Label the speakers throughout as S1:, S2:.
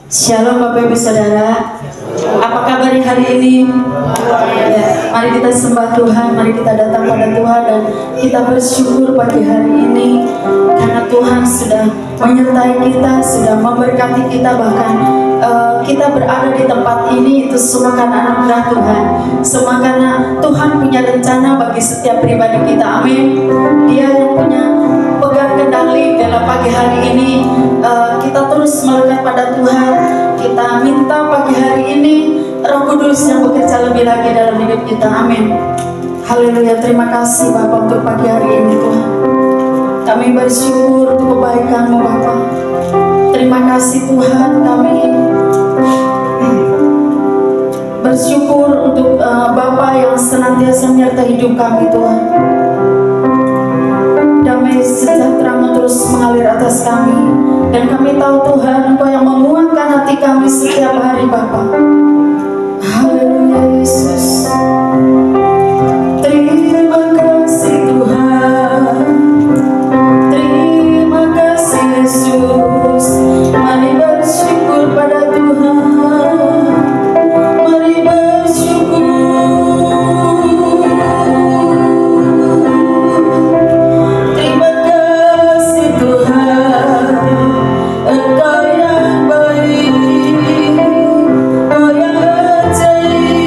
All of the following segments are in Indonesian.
S1: Shalom Bapak Ibu Saudara. Apa kabar hari ini? Ya, mari kita sembah Tuhan, mari kita datang pada Tuhan dan kita bersyukur pagi hari ini karena Tuhan sudah menyertai kita, sudah memberkati kita, bahkan kita berada di tempat ini itu semua karena anugerah Tuhan, semua karena Tuhan punya rencana bagi setiap pribadi kita. Amin. Dia yang punya pegang kendali dalam pagi hari ini. Kita terus melekat pada Tuhan. Kita minta pagi hari ini Roh Kudus yang bekerja lebih lagi dalam hidup kita. Amin. Haleluya. Terima kasih Bapak untuk pagi hari ini Tuhan. Kami bersyukur untuk kebaikan-Mu Bapak. Terima kasih Tuhan. Kami bersyukur untuk Bapak yang senantiasa menyertai hidup kami Tuhan. Damai sejahtera-Mu terus mengalir atas kami. Dan kami tahu Tuhan, Engkau yang menguatkan hati kami setiap hari Bapa. Haleluya Yesus. Terima kasih Tuhan. Terima kasih Yesus. Mari bersyukur pada Tuhan. Mari bersyukur. Terima kasih Tuhan. Engkau yang baik, Engkau yang ajaib.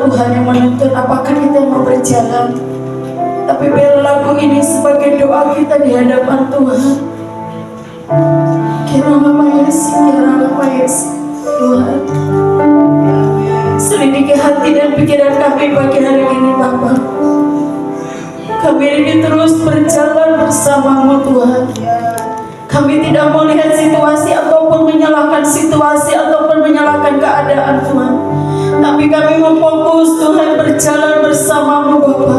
S1: Tuhan yang menuntun apakah kita mau berjalan. Tapi biar lagu ini sebagai doa kita di hadapan Tuhan. Kira-kira Tuhan, selidiki hati dan pikiran kami pagi hari ini Bapa. Kami ingin terus berjalan bersamamu Tuhan. Kami tidak mau lihat situasi ataupun menyalahkan situasi ataupun menyalahkan keadaan Tuhan. Tapi kami memfokus Tuhan berjalan bersamamu Bapa.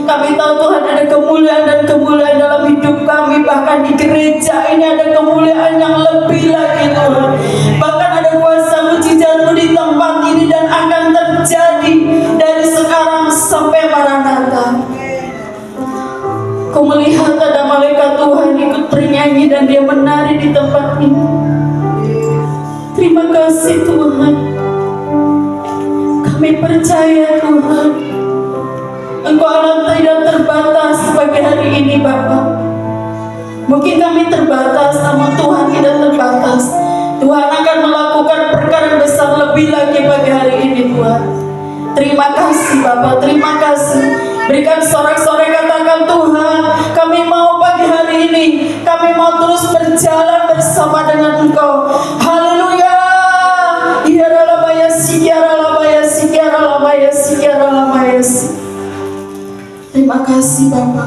S1: Kami tahu Tuhan ada kemuliaan dan kemuliaan dalam hidup kami. Bahkan di gereja ini ada kemuliaan yang lebih lagi Tuhan. Bahkan ada kuasa mujizat-Mu di tempat ini dan akan terjadi dari sekarang sampai Maranatha. Ku melihat ada malaikat Tuhan ikut bernyanyi dan dia menari di tempat ini. Terima kasih Tuhan. Kami percaya Tuhan, Engkau Allah tidak terbatas bagi hari ini Bapa. Mungkin kami terbatas, namun Tuhan tidak terbatas. Tuhan akan melakukan perkara besar lebih lagi bagi hari ini Tuhan. Terima kasih Bapa, terima kasih. Berikan sorak-sorai katakan Tuhan, kami mau pagi hari ini, kami mau terus berjalan bersama dengan Engkau. Haleluya. Terima kasih Bapa.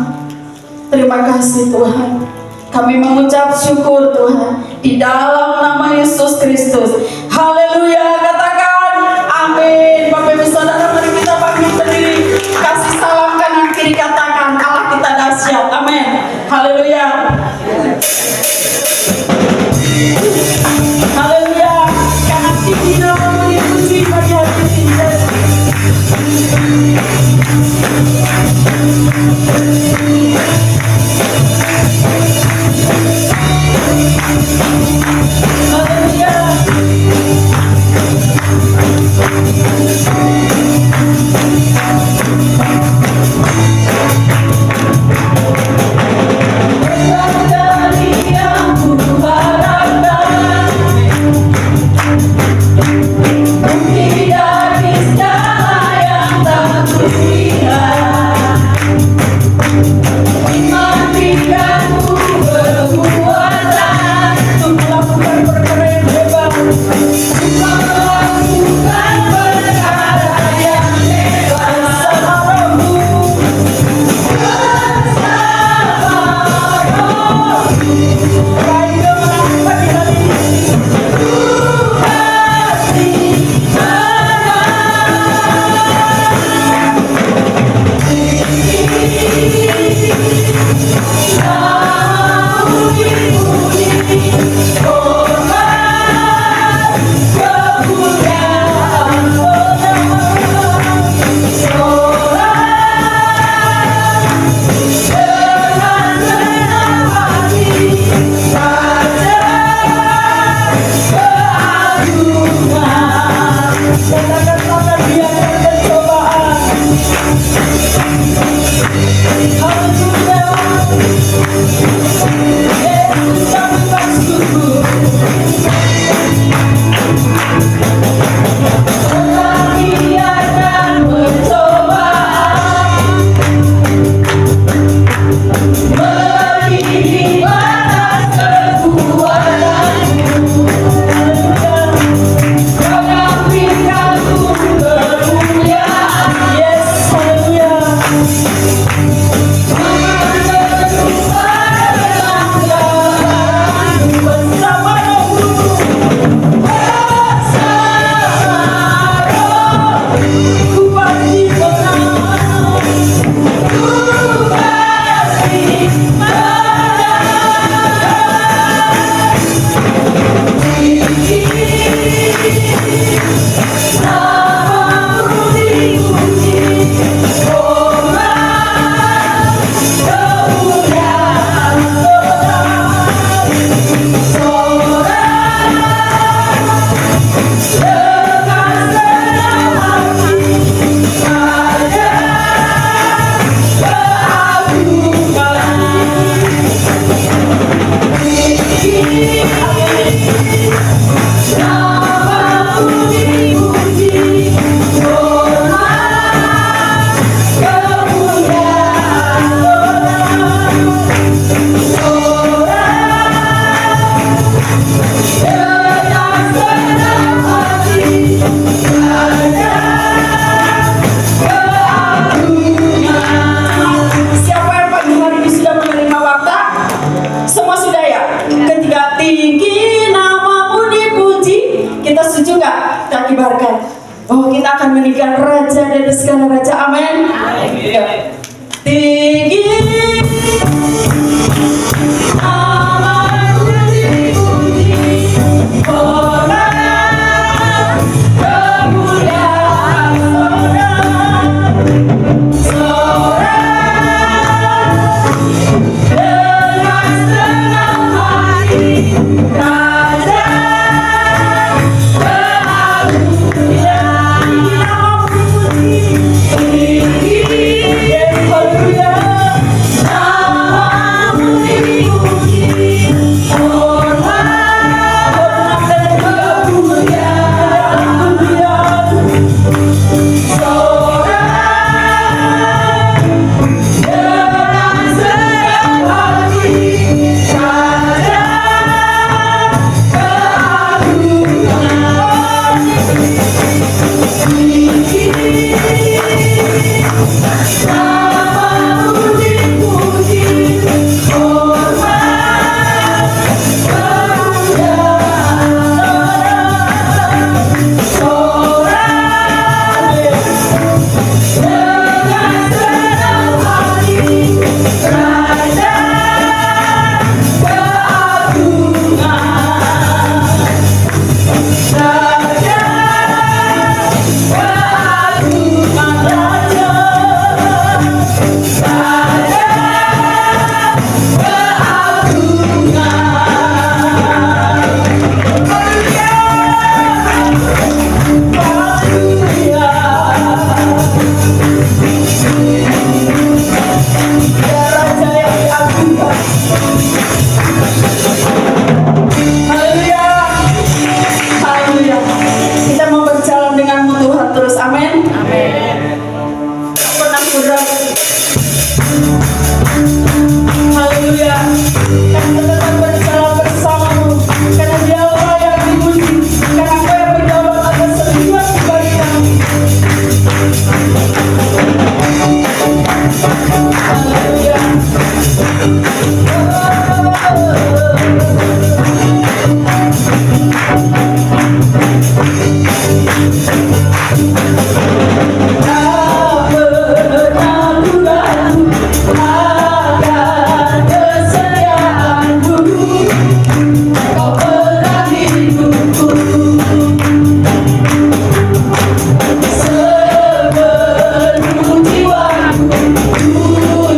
S1: Terima kasih Tuhan. Kami mengucap syukur Tuhan di dalam nama Yesus Kristus. Haleluya. Katakan amin. Bapak Ibu Saudara, mari kita bangkit berdiri. Kasih salam kanan kiri, katakan Allah kita dahsyat. Amin. Haleluya. Haleluya. Kanan kiri nama dipuji bagi hari ini. Haleluya. menyanyikan Raja di atas segala raja. Amin. Ya. Tinggi namanya dipuji, orang kemuliaan seorang dengan senang hati, Raja keagungan tinggi, haleluya, namamu dipuji, hormat dan kemuliaan seorang dengan senang hati, Raja keagungan tinggi, namamu dipuji, hormat kemuliaan seorang dengan senang hati, Raja keagungan, Raja keagungan, Raja haleluya, haleluya. Kita mau berjalan denganmu Tuhan terus, amin. Tak pernah berhenti. Haleluya. Kami tetap berjalan bersamamu, karena Dia layak dipuji, karena Kau yang berdaulat atas setiap pribadi kami. Haleluya. Tak pernah ku ragu akan kesetiaanmu, Kau pernah hidupku sepenuh jiwaku, ku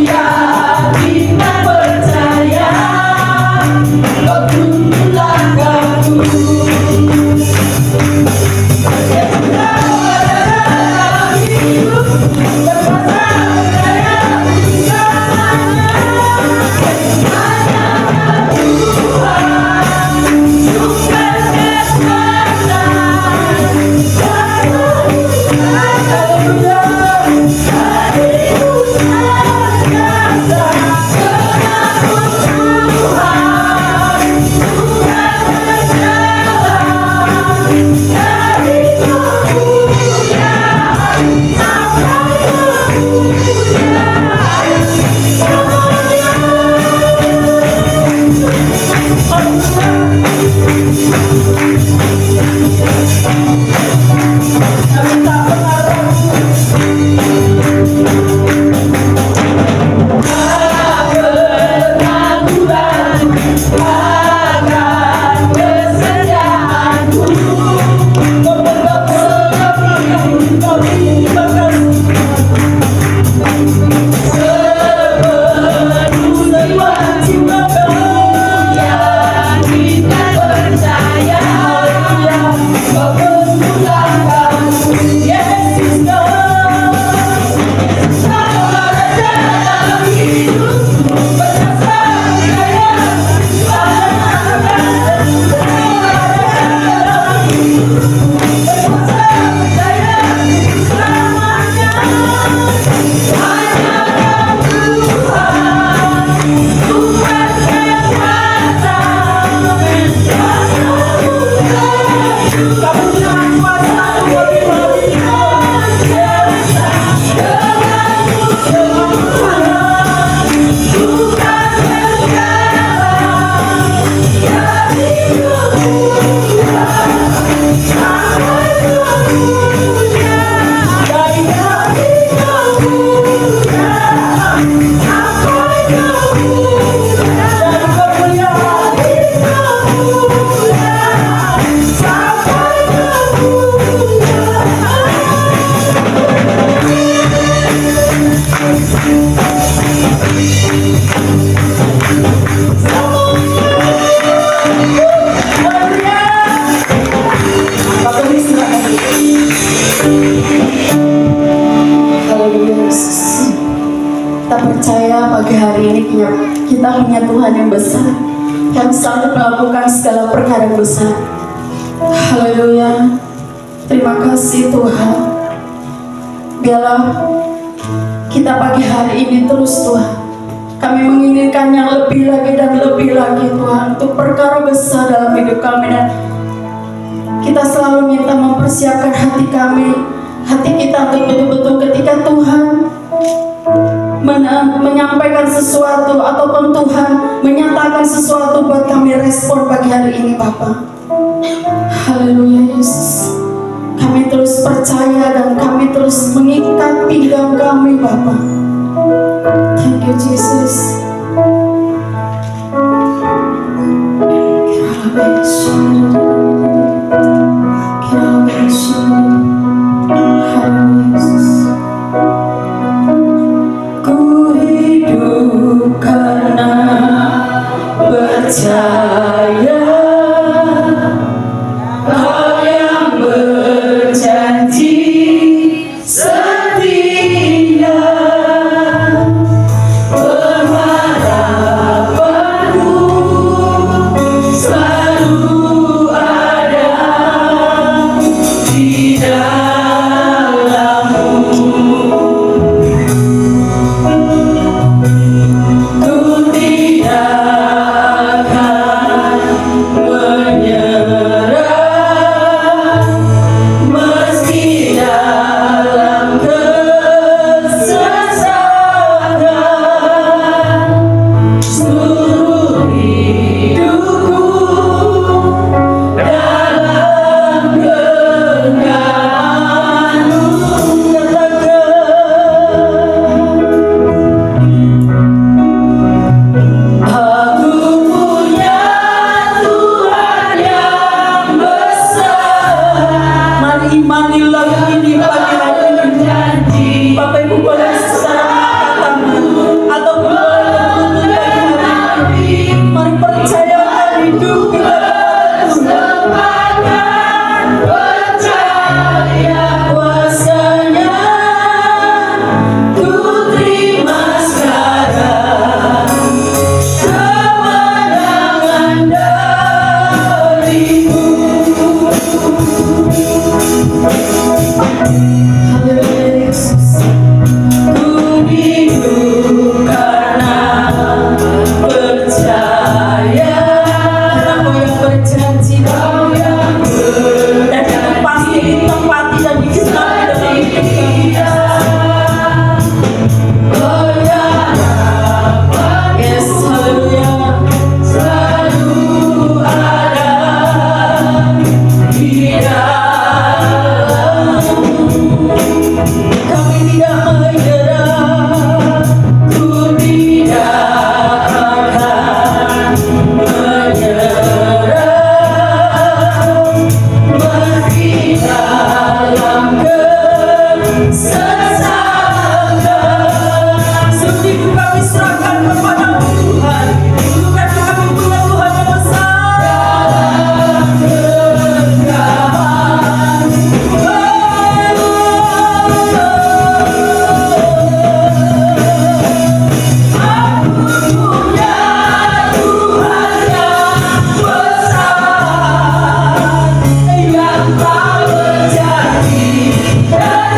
S1: yakin dan percaya Kau tuntun langkahku. Kami tak pernah ragu Kita percaya pagi hari ini kita punya Tuhan yang besar, yang sanggup melakukan segala perkara yang besar. Haleluya. Terima kasih Tuhan. Biarlah kita pagi hari ini terus Tuhan, kami menginginkan yang lebih lagi dan lebih lagi Tuhan, untuk perkara besar dalam hidup kami. Dan kita selalu minta mempersiapkan hati kami, hati kita untuk betul-betul ketika Tuhan menyampaikan sesuatu ataupun Tuhan menyatakan sesuatu buat kami respon pagi hari ini Bapa. Haleluya Yesus. Kami terus percaya dan kami terus mengikat pinggang kami Bapa. Thank you Jesus. Ku hidup karena percaya Kau yang berjanji setia, pengharapanku selalu ada di dalam-Mu. Ku tidak akan menyerah, meski dalam kesesakan. Seluruh hidupku dalam genggaman-Mu. Katakan, aku punya Tuhan yang besar. Mari imani lagu ini pagi hari ini. Bapak Ibu boleh secara mengatakan ataupun boleh menuntut pagi hari ini. Mari percayakan hidup kita kepada Tuhan. Percaya kuasanya, ku terima sekarang kemenangan dari-Mu. Haleluya Yesus. Ku hidup karena percaya, karena Kau yang berjanji, Kau yang dan itu pasti ditepati dan digenapi dalam hidup kami. Oh ya, yes, haleluya, selalu ada di dalam. Kami tidak menyerah, ku tidak akan menyerah, meski dalam kesesakan. Sungguh kami serahkan kepada-Mu Tuhan, bukan kami punya Tuhan yang besar. Dalam genggaman, aku punya Tuhan yang besar, yang tak berjanji dan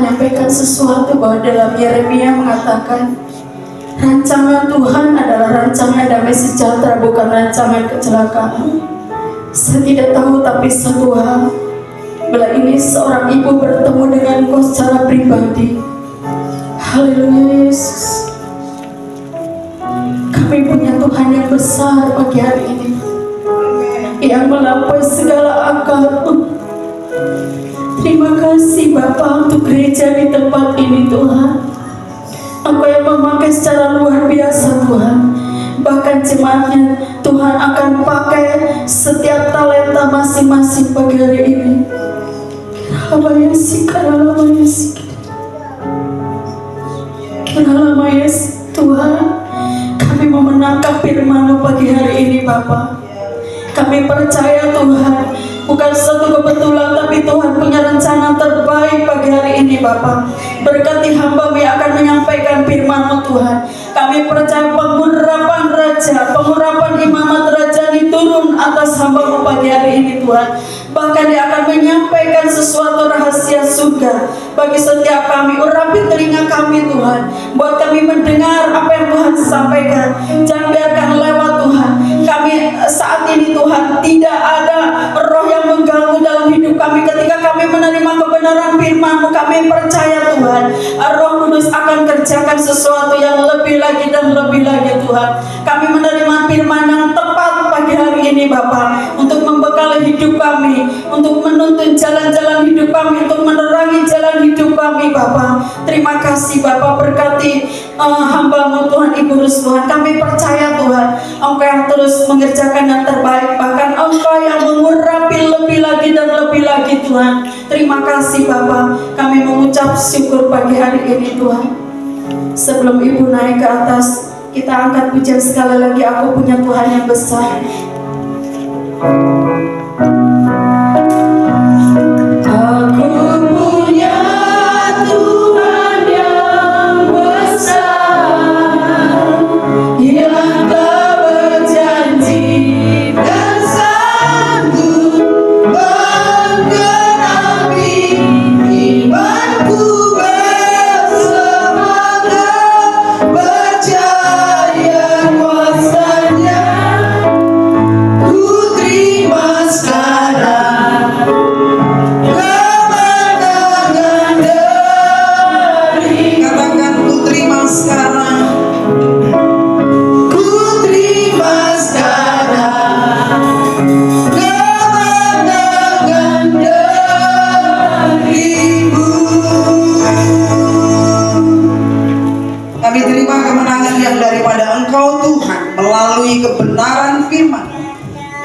S1: menyampaikan sesuatu bahwa dalam Yeremia mengatakan rancangan Tuhan adalah rancangan damai sejahtera, bukan rancangan kecelakaan. Saya tidak tahu, tapi satu hal, bila ini seorang ibu bertemu dengan Engkau secara pribadi. Haleluya Yesus. Kami punya Tuhan yang besar pagi hari ini, yang melampaui segala akal. Terima kasih Bapa untuk gereja di tempat ini Tuhan. Engkau yang memakai secara luar biasa Tuhan. Bahkan jemaatnya Tuhan akan pakai setiap talenta masing-masing pagi hari ini. Tuhan, kami mau menangkap firman-Mu pagi hari ini Bapa. Kami percaya Tuhan, bukan satu kebetulan, tapi Tuhan punya rencana terbaik pagi hari ini Bapa. Berkati hamba-Mu yang akan menyampaikan firman-Mu Tuhan. Kami percaya pengurapan raja, pengurapan imamat raja turun atas hamba-Mu pagi hari ini Tuhan. Bahkan Dia akan menyampaikan sesuatu rahasia surga bagi setiap kami. Urapi telinga kami Tuhan, buat kami mendengar apa yang Tuhan sampaikan. Jangan biarkan lewat Tuhan. Kami saat ini Tuhan, tidak ada roh yang mengganggu dalam hidup kami ketika kami menerima kebenaran firman-Mu. Kami percaya Tuhan, Roh Kudus akan kerjakan sesuatu yang lebih lagi dan lebih lagi Tuhan. Kami menerima firman yang tepat pagi hari ini Bapa, untuk membekali hidup kami, untuk menuntun jalan-jalan hidup kami, untuk menerangi jalan hidup kami Bapa. Terima kasih Bapa, berkati hamba-Mu Tuhan, Ibu Rus Tuhan. Kami percaya Tuhan, Engkau yang terus mengerjakan yang terbaik, bahkan Engkau yang mengurapi lebih lagi dan lebih lagi Tuhan. Terima kasih Bapa, kami mengucap syukur pagi hari ini Tuhan. Sebelum Ibu naik ke atas, kita angkat pujian sekali lagi, Aku Punya Tuhan Yang Besar. Aku punya Tuhan yang besar, yang telah berjanji dan sanggup menggenapi imanku bersemangat, percaya kuasa-Nya. Ku terima sekarang kemenangan dari. Katakan, ku terima sekarang. Ku terima sekarang kemenangan dari-Mu. Kami terima kemenangan yang daripada Engkau Tuhan melalui kebenaran firman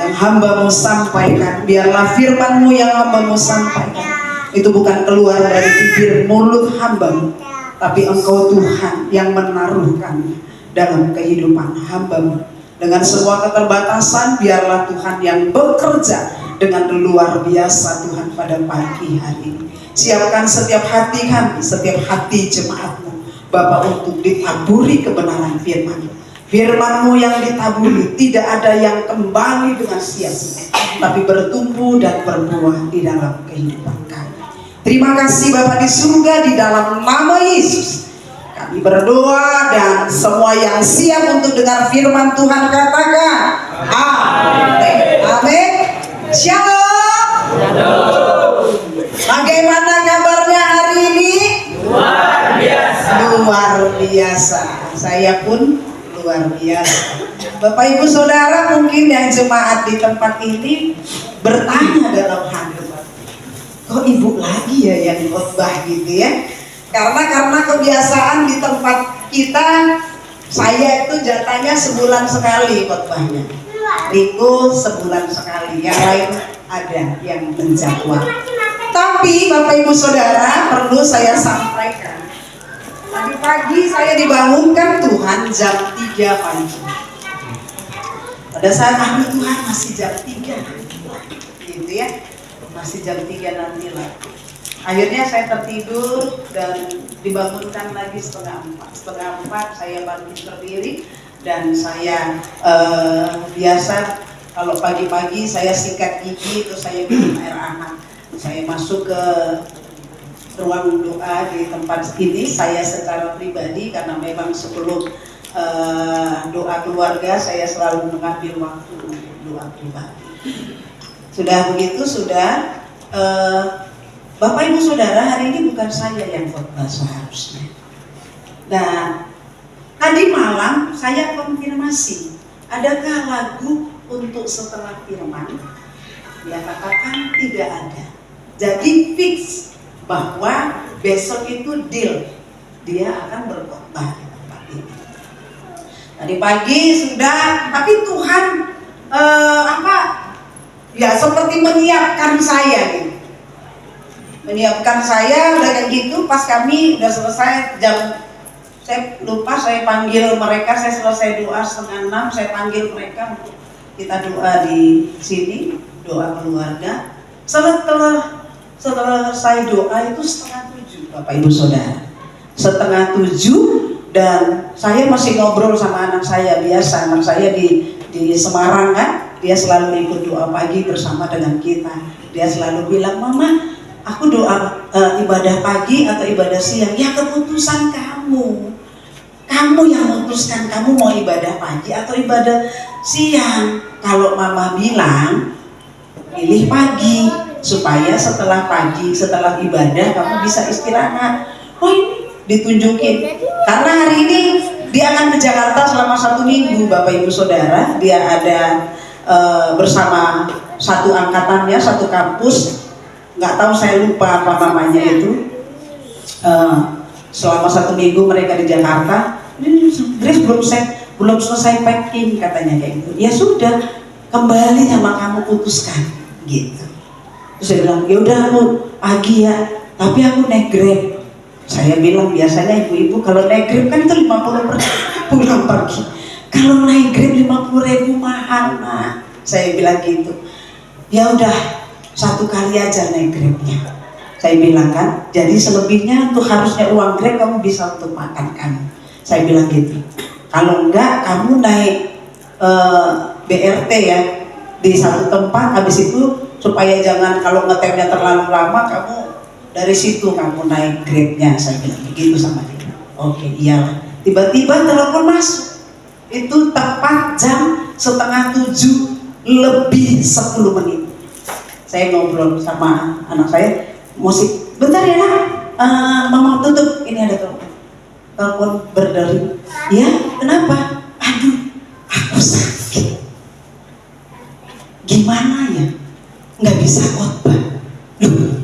S1: yang hamba-Mu sampaikan. Biarlah firman-Mu yang hamba-Mu sampaikan itu bukan keluar dari bibir mulut hamba-Mu, tapi Engkau Tuhan yang menaruhkan dalam kehidupan hamba-Mu. Dengan semua keterbatasan, biarlah Tuhan yang bekerja dengan luar biasa Tuhan pada pagi hari ini. Siapkan setiap hati kami, setiap hati jemaat-Mu Bapa, untuk ditaburi kebenaran firman. Firman-Mu yang ditaburi tidak ada yang kembali dengan sia-sia, tapi bertumbuh dan berbuah di dalam kehidupan kami. Terima kasih Bapa di surga, di dalam nama Yesus kami berdoa, dan semua yang siap untuk dengar firman Tuhan katakan amin. Amin. Shalom. Bagaimana kabarnya hari ini? Luar biasa. Luar biasa. Saya pun luar biasa. Bapak Ibu Saudara, mungkin yang jemaat di tempat ini bertanya dalam hati, kok ibu lagi ya yang khotbah gitu ya? Karena kebiasaan di tempat kita, saya itu jatahnya sebulan sekali khotbahnya. Riko sebulan sekali, yang lain ada yang menjadwal. Tapi Bapak Ibu Saudara, perlu saya sampaikan, tadi pagi saya dibangunkan Tuhan jam 3 pagi. Pada saat Tuhan masih jam 3 gitu ya, masih jam 3 nanti lah. Akhirnya saya tertidur dan dibangunkan lagi setengah 4 saya bangkit berdiri, dan saya biasa kalau pagi-pagi saya sikat gigi, terus saya minum air hangat. Saya masuk ke
S2: ruang doa di tempat ini. Saya secara pribadi, karena memang sebelum doa keluarga saya selalu mengambil waktu untuk doa pribadi. Sudah begitu, Bapak Ibu Saudara, hari ini bukan saya yang khotbah seharusnya. Nah, tadi malam saya konfirmasi, adakah lagu untuk setelah firman? Dia katakan tidak ada. Jadi fix bahwa besok itu deal, dia akan berkhotbah di tempat ini. Tadi pagi sudah, tapi Tuhan ya seperti menyiapkan saya gitu. Menyiapkan saya udah kayak gitu. Pas kami udah selesai jam, saya lupa, saya panggil mereka, saya selesai doa 5:30, saya panggil mereka untuk kita doa di sini, doa keluarga. Setelah saya doa itu 6:30, Bapak Ibu Saudara, 6:30, dan saya masih ngobrol sama anak saya biasa. Anak saya di Semarang kan, dia selalu ikut doa pagi bersama dengan kita. Dia selalu bilang, "Mama, aku doa ibadah pagi atau ibadah siang?" Ya keputusan kamu. Kamu yang memutuskan kamu mau ibadah pagi atau ibadah siang. Kalau Mama bilang pilih pagi, supaya setelah pagi, setelah ibadah kamu bisa istirahat. Oh, ini ditunjukin. Karena hari ini dia akan ke Jakarta selama 1 minggu, Bapak Ibu Saudara. Dia ada bersama satu angkatannya, satu kampus. Nggak tahu, saya lupa apa namanya itu. Selama 1 minggu mereka di Jakarta. Grace belum selesai packing katanya kayak gitu. Ya sudah, kembali sama kamu putuskan gitu. Terus saya bilang, ya udah aku pagi ya, tapi aku naik Grab. Saya bilang biasanya ibu-ibu kalau naik Grab kan itu 50% pulang pagi. Kalau naik Grab 50.000 mahal, nah. Saya bilang gitu. Ya udah, 1 kali aja naik Grabnya. Saya bilang kan, jadi selebihnya untuk harusnya uang Grab kamu bisa untuk makan kamu. Saya bilang gitu. Kalau enggak, kamu naik BRT ya di satu tempat, habis itu supaya jangan kalau ngetemnya terlalu lama, kamu dari situ kamu naik Grabnya. Saya bilang begitu sama dia. Oke, iyalah. Tiba-tiba telepon masuk. Itu tepat jam 6:30 lebih 10 menit. Saya ngobrol sama anak saya, musik. Bentar ya nak, Mama tutup. Ini ada telepon berdering. Ya, kenapa? Aduh, aku sakit. Gimana ya? Nggak bisa khotbah. Loh,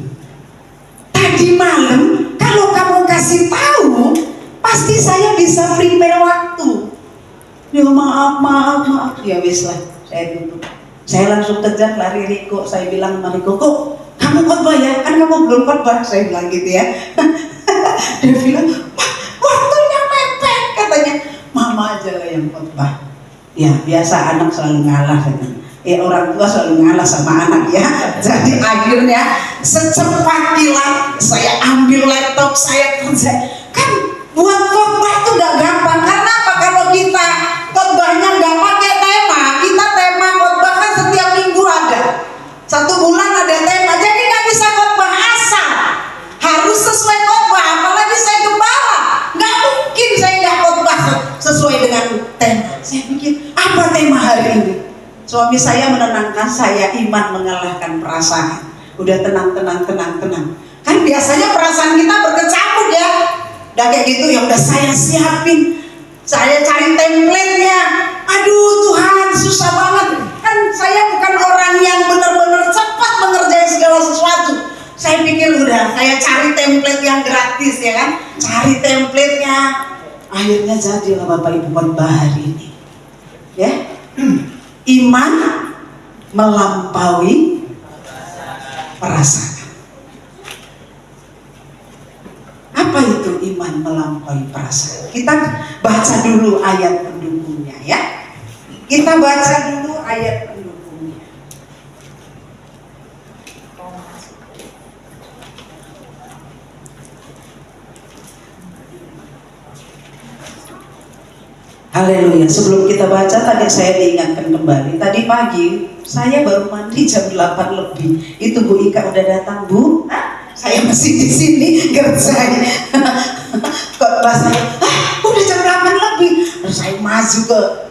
S2: tadi malam kalau kamu kasih tahu, pasti saya bisa prepare waktu. Ya maaf. Ya wis lah, saya tutup. Saya langsung kejar lari Riko. Saya bilang sama Riko, "Kok kamu khotbah ya? Kan kamu belum khotbah." Saya bilang gitu ya. Dia bilang, "Waktunya mepet," katanya. "Mama aja lah yang khotbah." Ya biasa, anak selalu ngalah dengan orang tua, selalu ngalah sama anak ya. Jadi akhirnya secepat kilat saya ambil laptop, saya kerja. Kan buat khotbah itu gak gampang. Karena apa? Kalau kita khotbahnya gak pakai tema, kita tema khotbah kan setiap minggu ada, 1 bulan ada tema. Jadi gak bisa khotbah asal, harus sesuai khotbah. Apalagi saya gembala, gak mungkin saya gak khotbah sesuai dengan tema. Saya pikir, apa tema hari ini? Suami saya menenangkan saya, iman mengalahkan perasaan. Udah tenang. Kan biasanya perasaan kita berkecamuk ya. Udah kayak gitu, ya udah saya siapin. Saya cari template-nya. Aduh Tuhan, susah banget. Kan saya bukan orang yang benar-benar cepat mengerjakan segala sesuatu. Saya pikir udah, saya cari template yang gratis ya kan. Cari template-nya. Akhirnya jadilah Bapak Ibu khotbah hari ini. Ya. Iman melampaui perasaan. Apa itu iman melampaui perasaan? Kita baca dulu ayat pendukungnya ya. Kita baca dulu ayat pendukungnya. Haleluya. Sebelum kita baca, tadi saya diingatkan kembali. Tadi pagi saya baru mandi jam 8 lebih. Itu Bu Ika udah datang, Bu. Saya masih di sini ngerjain khotbah saya. Udah jam 8 lebih. Terus saya maju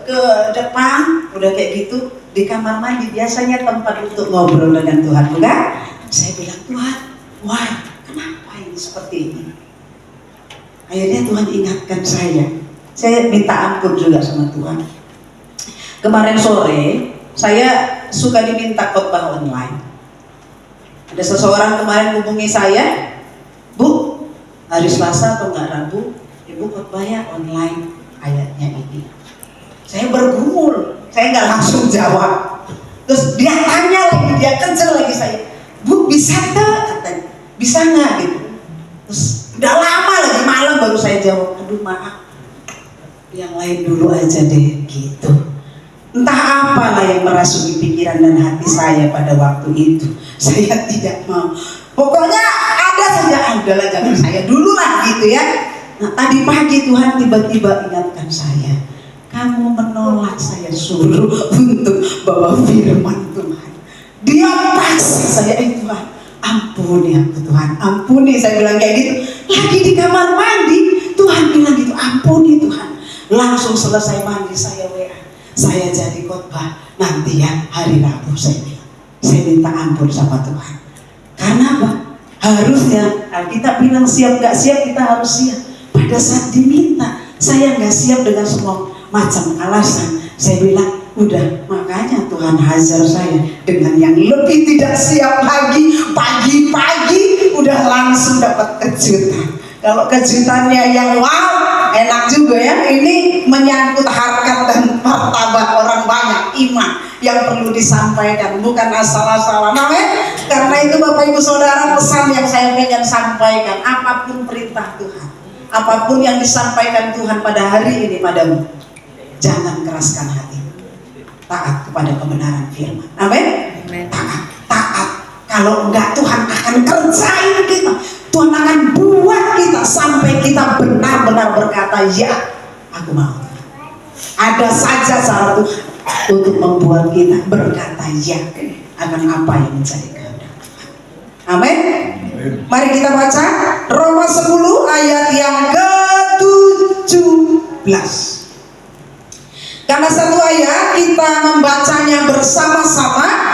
S2: ke depan, udah kayak gitu di kamar mandi biasanya tempat untuk ngobrol dengan Tuhan, bukan? Saya bilang, Tuhan, wah, kenapa ini seperti ini? Akhirnya Tuhan ingatkan saya minta ampun juga sama Tuhan. Kemarin sore saya suka diminta khotbah online. Ada seseorang kemarin hubungi saya, Bu, hari Selasa atau enggak Rabu, Ibu khotbahnya online ayatnya ini. Saya bergumul, saya nggak langsung jawab. Terus dia tanya lagi, dia kejar lagi saya, Bu, bisa tak? Katanya, bisa nggak gitu. Terus udah lama lagi, malam baru saya jawab, aduh maaf, yang lain dulu aja deh gitu. Entah apalah yang merasuki pikiran dan hati saya pada waktu itu. Saya tidak mau. Pokoknya ada saja, adalah jangan saya dulu lah gitu ya. Nah tadi pagi Tuhan tiba-tiba ingatkan saya, kamu menolak saya suruh untuk bawa firman Tuhan. Dia paksa saya, Tuhan, ampuni aku Tuhan, ampuni. Saya bilang kayak gitu. Lagi di kamar mandi, Tuhan bilang gitu, ampuni Tuhan. Langsung selesai mandi saya WA, saya jadi khotbah nanti ya hari Rabu. Saya bilang, saya minta ampun sama Tuhan. Karena apa? Harusnya Alkitab bilang siap gak siap, kita harus siap. Pada saat diminta, saya gak siap dengan semua macam alasan. Saya bilang, udah, makanya Tuhan hajar saya dengan yang lebih tidak siap lagi. Pagi-pagi udah langsung dapat kejutan. Kalau kejutannya yang wow, enak juga ya. Ini menyangkut harkat dan martabat orang banyak, iman yang perlu disampaikan, bukan asal-asalan. Amin. Karena itu Bapak Ibu Saudara, pesan yang saya ingin sampaikan, apapun perintah Tuhan, apapun yang disampaikan Tuhan pada hari ini padamu, jangan keraskan hati, taat kepada kebenaran firman. Amin. Taat. Kalau enggak, Tuhan akan kerjain kita. Tuhan akan buat kita sampai kita benar-benar berkata, ya, aku mau. Ada saja cara Tuhan untuk membuat kita berkata ya akan apa yang menjadi kehendak. Amin. Mari kita baca Roma 10 ayat yang ke-17. Karena satu ayat kita membacanya bersama-sama.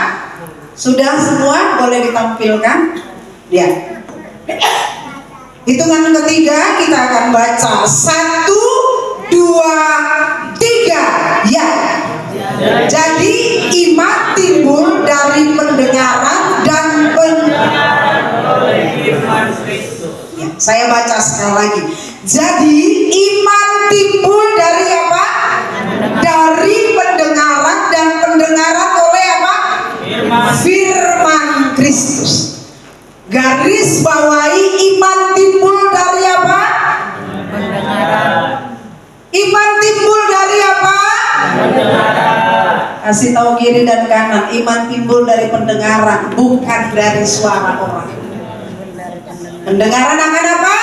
S2: Sudah semua boleh ditampilkan? Ya. Hitungan ketiga kita akan baca 1, 2, 3. Ya. Jadi iman timbul dari pendengaran dan ya, saya baca sekali lagi. Jadi iman timbul dari apa? Dari pendengaran, dan pendengaran oleh apa? Firman Kristus. Garis bawahi, iman timbul dari apa? Pendengaran. Iman timbul dari apa? Pendengaran. Kasih tahu kiri dan kanan, iman timbul dari pendengaran, bukan dari suara orang. Pendengaran akan apa?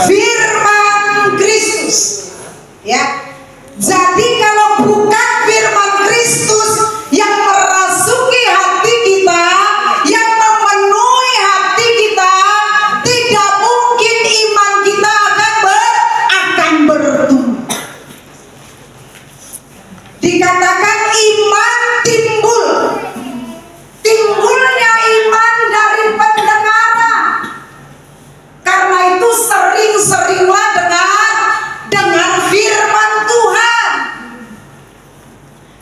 S2: Firman Kristus. Ya. Jadi kalau bukan firman Kristus yang merasuki hati kita, yang memenuhi hati kita, tidak mungkin iman kita akan bertumbuh. Dikatakan iman timbul. Timbulnya iman dari pendengaran. Karena itu sering-seringlah dengan firman Tuhan.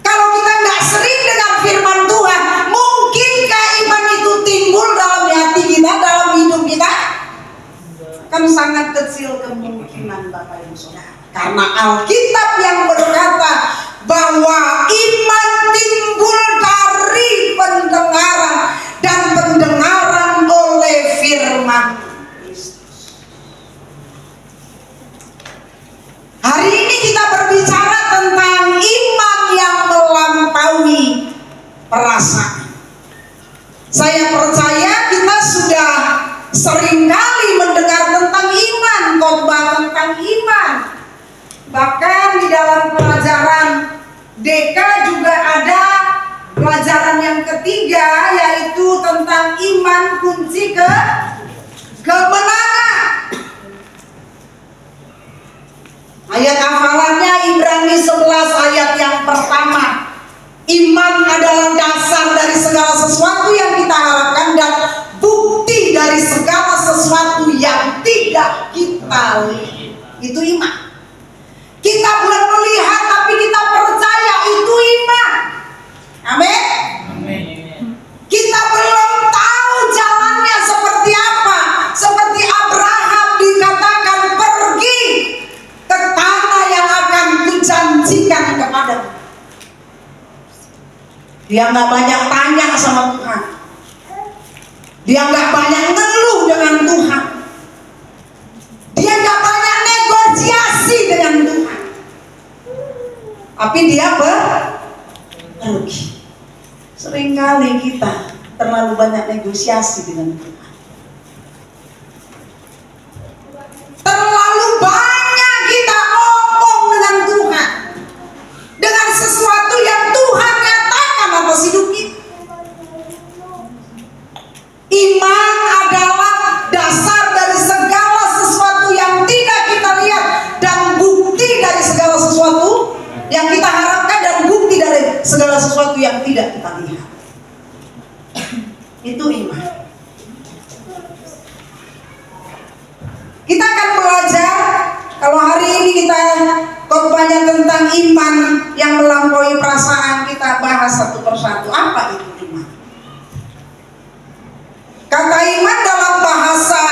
S2: Kalau kita nggak sering dengan firman Tuhan, mungkinkah iman itu timbul dalam hati kita, dalam hidup kita? Kan sangat kecil kemungkinan Bapak Ibu Saudara. Karena Alkitab yang berkata bahwa iman timbul dari pendengaran, dan pendengaran oleh firman Kristus. Hari ini kita berbicara tentang iman yang melampaui perasaan. Saya percaya kita sudah seringkali mendengar tentang iman, khotbah tentang iman. Bahkan di dalam pelajaran DK juga ada pelajaran tidak kita lihat. Itu iman. Kita belum melihat tapi kita percaya, itu iman. Amin. Kita belum tahu jalannya seperti apa. Seperti Abraham dikatakan, pergi ke tanah yang akan kujanjikan kepadamu. Dia nggak banyak tanya sama Tuhan. Dia nggak banyak ngeluh dengan Tuhan. Dia nggak banyak negosiasi dengan Tuhan. Tapi dia pergi. Seringkali kita terlalu banyak negosiasi dengan Tuhan. Terlalu banyak kita ngomong dengan Tuhan, dengan sesuatu yang Tuhan nyatakan atas hidup kita. Iman adalah dasar dari segala sesuatu yang tidak kita lihat, dan bukti dari segala sesuatu yang kita harapkan, dan bukti dari segala sesuatu yang tidak kita lihat. Itu iman. Kita akan belajar, kalau hari ini kita khotbahnya tentang iman yang melampaui perasaan, kita bahas satu persatu. Apa itu iman? Kata iman dalam bahasa,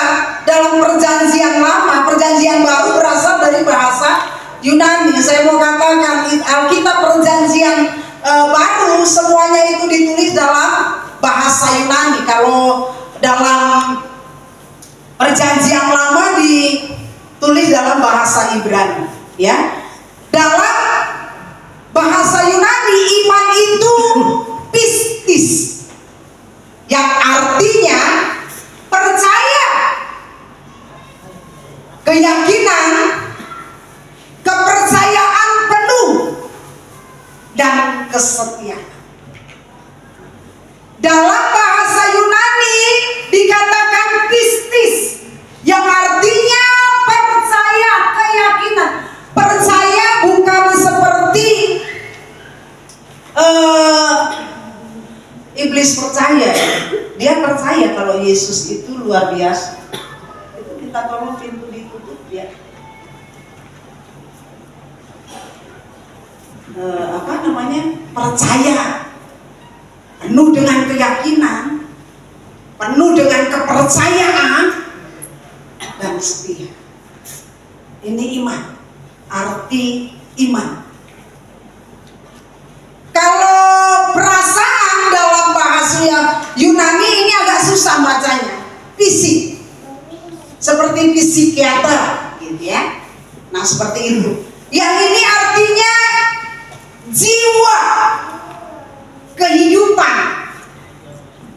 S2: dalam perjanjian lama, perjanjian baru berasal dari bahasa Yunani. Saya mau katakan, Alkitab perjanjian baru semuanya itu ditulis dalam bahasa Yunani. Kalau dalam perjanjian lama ditulis dalam bahasa Ibrani, ya. Dalam bahasa Yunani, iman itu pistis, yang artinya percaya, keyakinan, kepercayaan penuh, dan kesetiaan. Dalam bahasa Yunani dikatakan pistis, yang artinya percaya, keyakinan. Percaya bukan seperti iblis percaya. Dia percaya kalau Yesus itu luar biasa. Itu kita tolong pintu ditutup, ya. Percaya, penuh dengan keyakinan, penuh dengan kepercayaan, dan setia. Ini iman, arti iman. Kalau perasaan dalam bahasa Yunani ini agak susah bacanya, fisik, seperti psikiater, gitu ya. Nah, seperti itu. Yang ini artinya jiwa, kehidupan,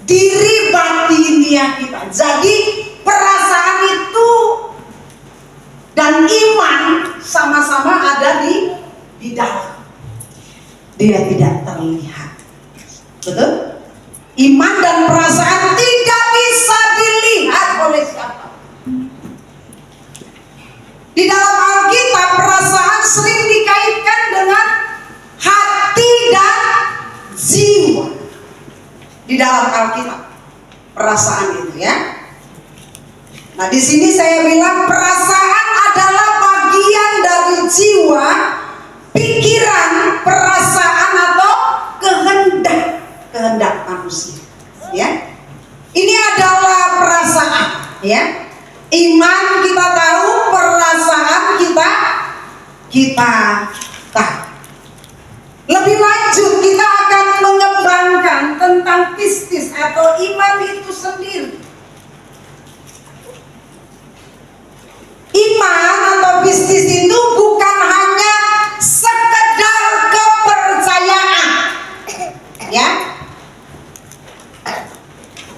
S2: diri batinia kita. Jadi perasaan itu dan iman sama-sama ada di dalam. Dia tidak terlihat. Betul? Iman dan perasaan tidak bisa dilihat oleh siapa. Di dalam Alkitab, perasaan sering dikaitkan dengan hati dan jiwa. Di dalam Alkitab, perasaan itu, ya. Nah, di sini saya bilang perasaan adalah bagian dari jiwa, pikiran, perasaan atau kehendak manusia, ya. Ini adalah perasaan, ya. Iman kita tahu, perasaan kita tahu. Lebih lanjut kita akan mengembangkan tentang pistis atau iman itu sendiri. Iman atau pistis itu bukan hanya sekedar kepercayaan, ya,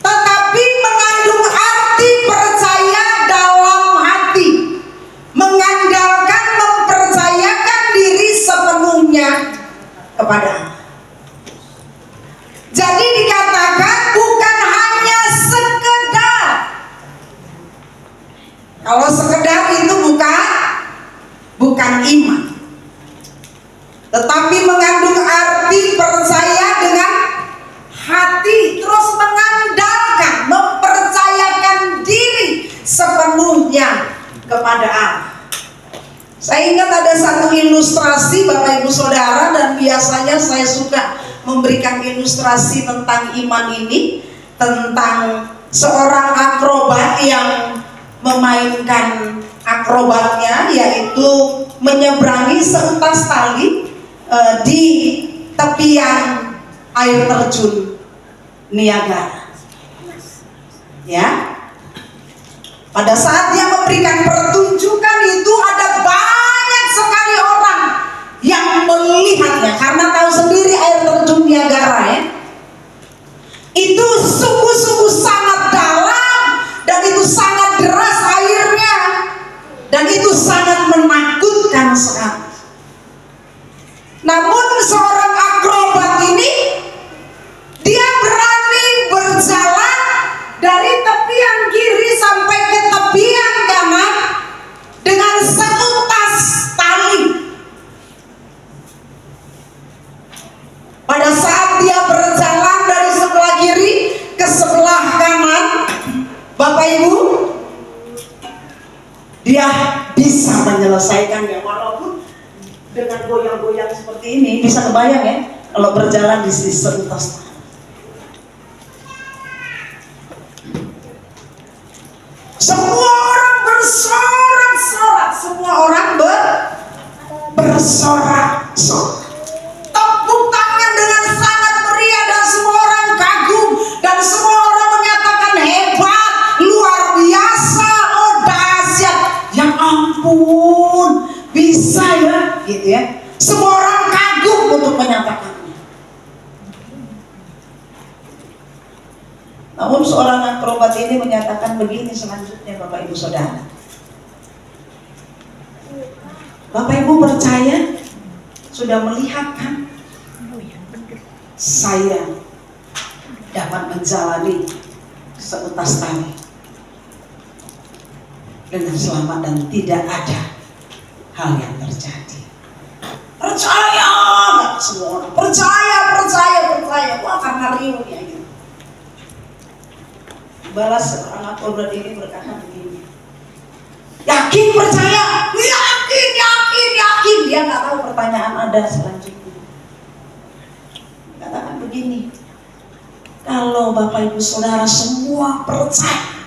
S2: tetapi mengandung arti percaya dalam hati, mengandalkan, mempercayakan diri sepenuhnya kepada Allah. Jadi dikatakan bukan hanya sekedar. Kalau sekedar itu bukan iman, tetapi mengandung arti percaya dengan hati, terus mengandalkan, mempercayakan diri sepenuhnya kepada Allah. Saya ingat ada satu ilustrasi Bapak Ibu Saudara, dan biasanya saya suka memberikan ilustrasi tentang iman ini, tentang seorang akrobat yang memainkan akrobatnya, yaitu menyeberangi seutas tali di tepian air terjun Niagara. Ya, pada saat dia memberikan pertunjukan itu ada banyak sekali orang yang melihatnya, karena tahu sendiri air terjun Niagara ya, itu sungguh-sungguh sangat dalam, dan itu sangat deras airnya, dan itu sangat menakutkan sekali. Namun seorang akrobat ini, dia berani berjalan dari tepian kiri sampai ke tepian kanan dengan seutas tali. Pada saat dia berjalan dari sebelah kiri ke sebelah kanan, Bapak Ibu, dia bisa menyelesaikannya, walaupun dengan goyang-goyang seperti ini. Bisa kebayang ya kalau berjalan di seutas tali. Semua orang bersorak-sorak, semua orang bersorak-sorak. Tepuk tangan dengan sangat meriah, dan semua orang kagum, dan semua orang menyatakan hebat, luar biasa, oh dahsyat, ya ampun, bisa ya, gitu ya. Semua orang kagum untuk menyatakannya. Namun seorang akrobat ini menyatakan begini selanjutnya, Bapak Ibu Saudara. Bapak Ibu percaya, sudah melihat kan, saya dapat menjalani seutas tali dengan selamat dan tidak ada hal yang terjadi. Percaya nggak semua orang? Percaya. Wah, karena riuh ya gitu. Balas seorang akrobat ini berkata begini, yakin percaya? Yakin. Dia nggak tahu pertanyaan ada selanjutnya. Katakan begini, kalau Bapak Ibu Saudara semua percaya,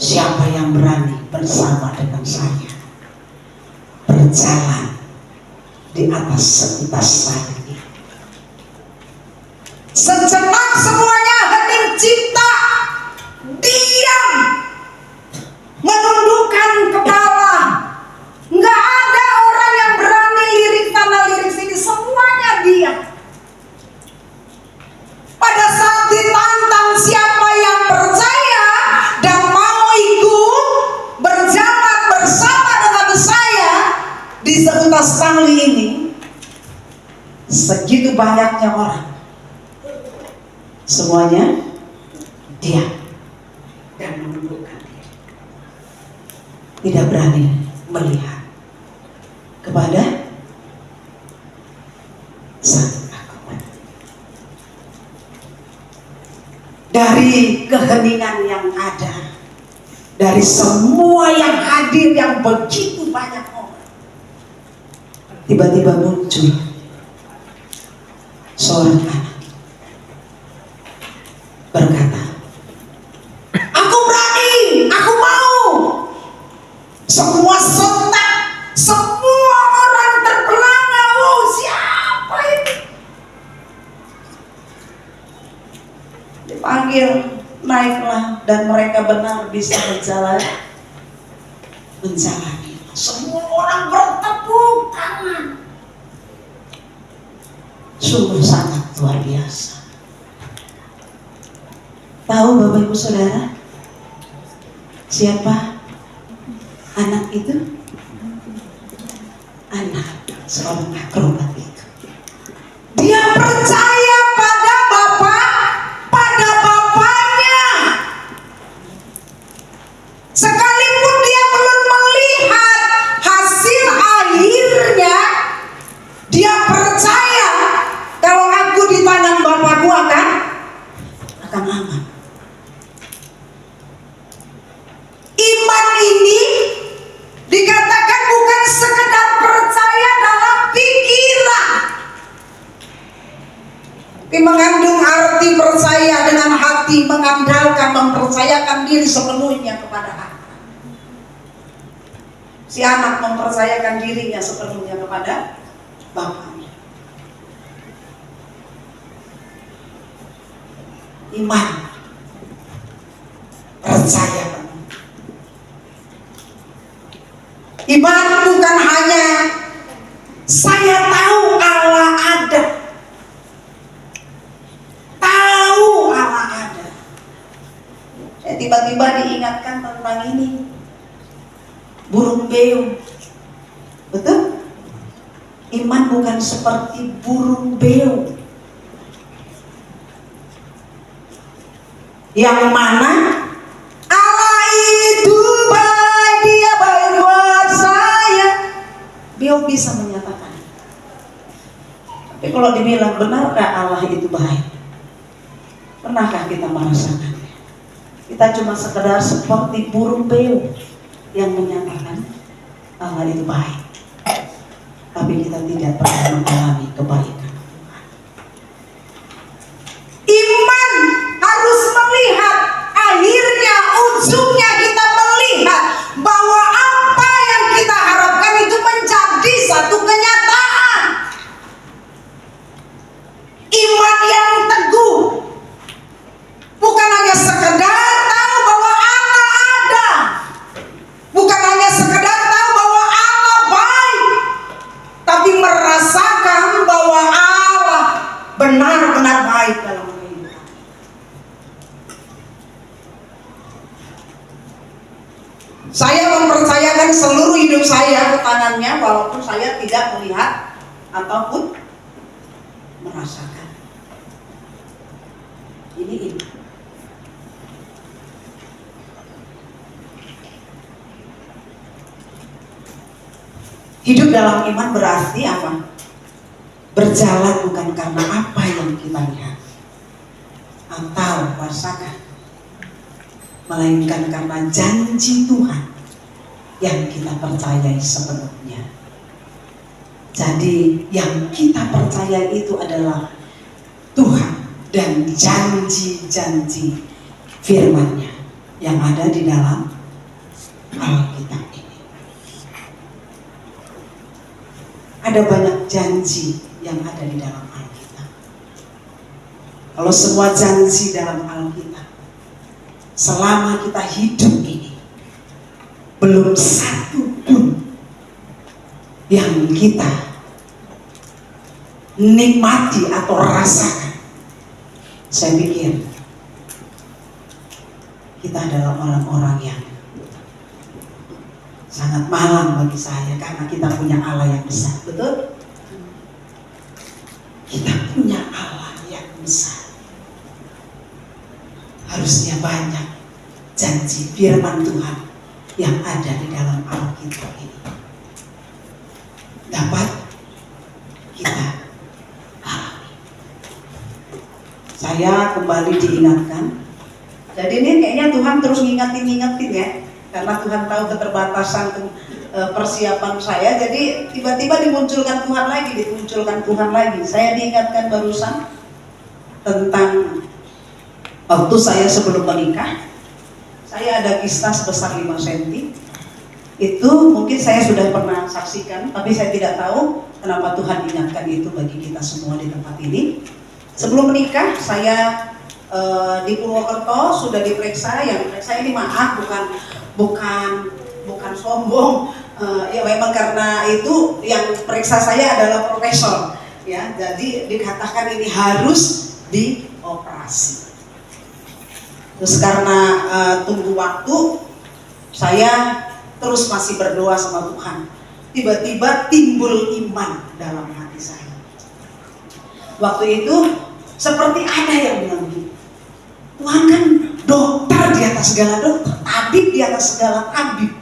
S2: siapa yang berani bersama dengan saya berjalan di atas seutas tali? Sejenak semuanya hening cipta, diam, menundukkan kepala. Nggak ada orang yang berani lirik sana lirik sini, semuanya diam. Pada saat ditantang siapa yang percaya dan mau ikut berjalan bersama dengan saya di seutas tali ini, segitu banyaknya orang, semuanya diam dan menundukkan diri, tidak berani melihat kepada sang akrobat. Dari keheningan yang ada, dari semua yang hadir yang begitu banyak orang, tiba-tiba muncul seorang anak berkata, aku berani, aku mau. Semua sontak, semua orang terpelana. Oh, siapa ini? Dipanggil, naiklah, dan mereka benar bisa menjalani. Semua orang bertepuk tangan. Sungguh sangat luar biasa. Tahu Bapak Ibu Saudara siapa anak itu? Anak seorang akrobat itu. Dia percaya pada bapaknya. Sekalipun dia belum melihat hasil akhirnya, dia percaya kalau aku di tangan Bapakku akan aman. sepenuhnya kepada anak. Si anak mempercayakan dirinya sepenuhnya kepada bapaknya. Iman, percaya penuh. Iman bukan hanya saya tahu Allah ada, tahu Allah ada. Saya tiba-tiba diingatkan tentang ini, burung beo. Betul? Iman bukan seperti burung beo, yang mana Allah itu baik, Dia baik buat saya. Beo bisa menyatakan. Tapi kalau dibilang benarkah Allah itu baik, pernahkah kita merasakannya? Kita cuma sekedar seperti burung beo yang menyatakan Allah itu baik, tapi kita tidak pernah mengalami kebaikan. Iman harus melihat akhirnya, ujungnya kita melihat bahwa apa yang kita harapkan itu menjadi satu kenyataan. Iman yang teguh bukan hanya sekedar tahu bahwa Allah ada, bukan hanya sekedar tahu bahwa Allah baik, tapi merasakan bahwa Allah benar-benar baik dalam kehidupan. Saya mempercayakan seluruh hidup saya ke tangannya, walaupun saya tidak melihat ataupun merasakan. Ini iman. Hidup dalam iman berarti apa? Berjalan bukan karena apa yang kita lihat atau rasakan, melainkan karena janji Tuhan yang kita percayai sepenuhnya. Jadi yang kita percaya itu adalah Tuhan dan janji-janji firman-Nya yang ada di dalam Alkitab ini. Ada banyak janji yang ada di dalam Alkitab. Kalau semua janji dalam Alkitab, selama kita hidup ini, belum satu pun yang kita nikmati atau rasakan, saya pikir kita adalah orang-orang yang sangat malang bagi saya, karena kita punya Allah yang besar. Betul? Kita punya Allah yang besar. Harusnya banyak janji firman Tuhan yang ada di dalam Alkitab ini dapat kita alami. Saya kembali diingatkan. Jadi ini kayaknya Tuhan terus ngingetin ya, karena Tuhan tahu keterbatasan persiapan saya. Jadi tiba-tiba dimunculkan Tuhan lagi. Saya diingatkan barusan tentang waktu saya sebelum menikah. Saya ada kista sebesar 5 cm. Itu mungkin saya sudah pernah saksikan, tapi saya tidak tahu kenapa Tuhan ingatkan itu bagi kita semua di tempat ini. Sebelum menikah, saya di Purwokerto sudah diperiksa. Yang periksa ini maaf, bukan sombong, ya memang karena itu yang periksa saya adalah profesor, ya. Jadi dikatakan ini harus dioperasi. Terus karena tunggu waktu, saya terus masih berdoa sama Tuhan. Tiba-tiba timbul iman dalam hati saya. Waktu itu seperti ada yang bilang begini, Tuhan kan dokter di atas segala dokter, tabib di atas segala tabib.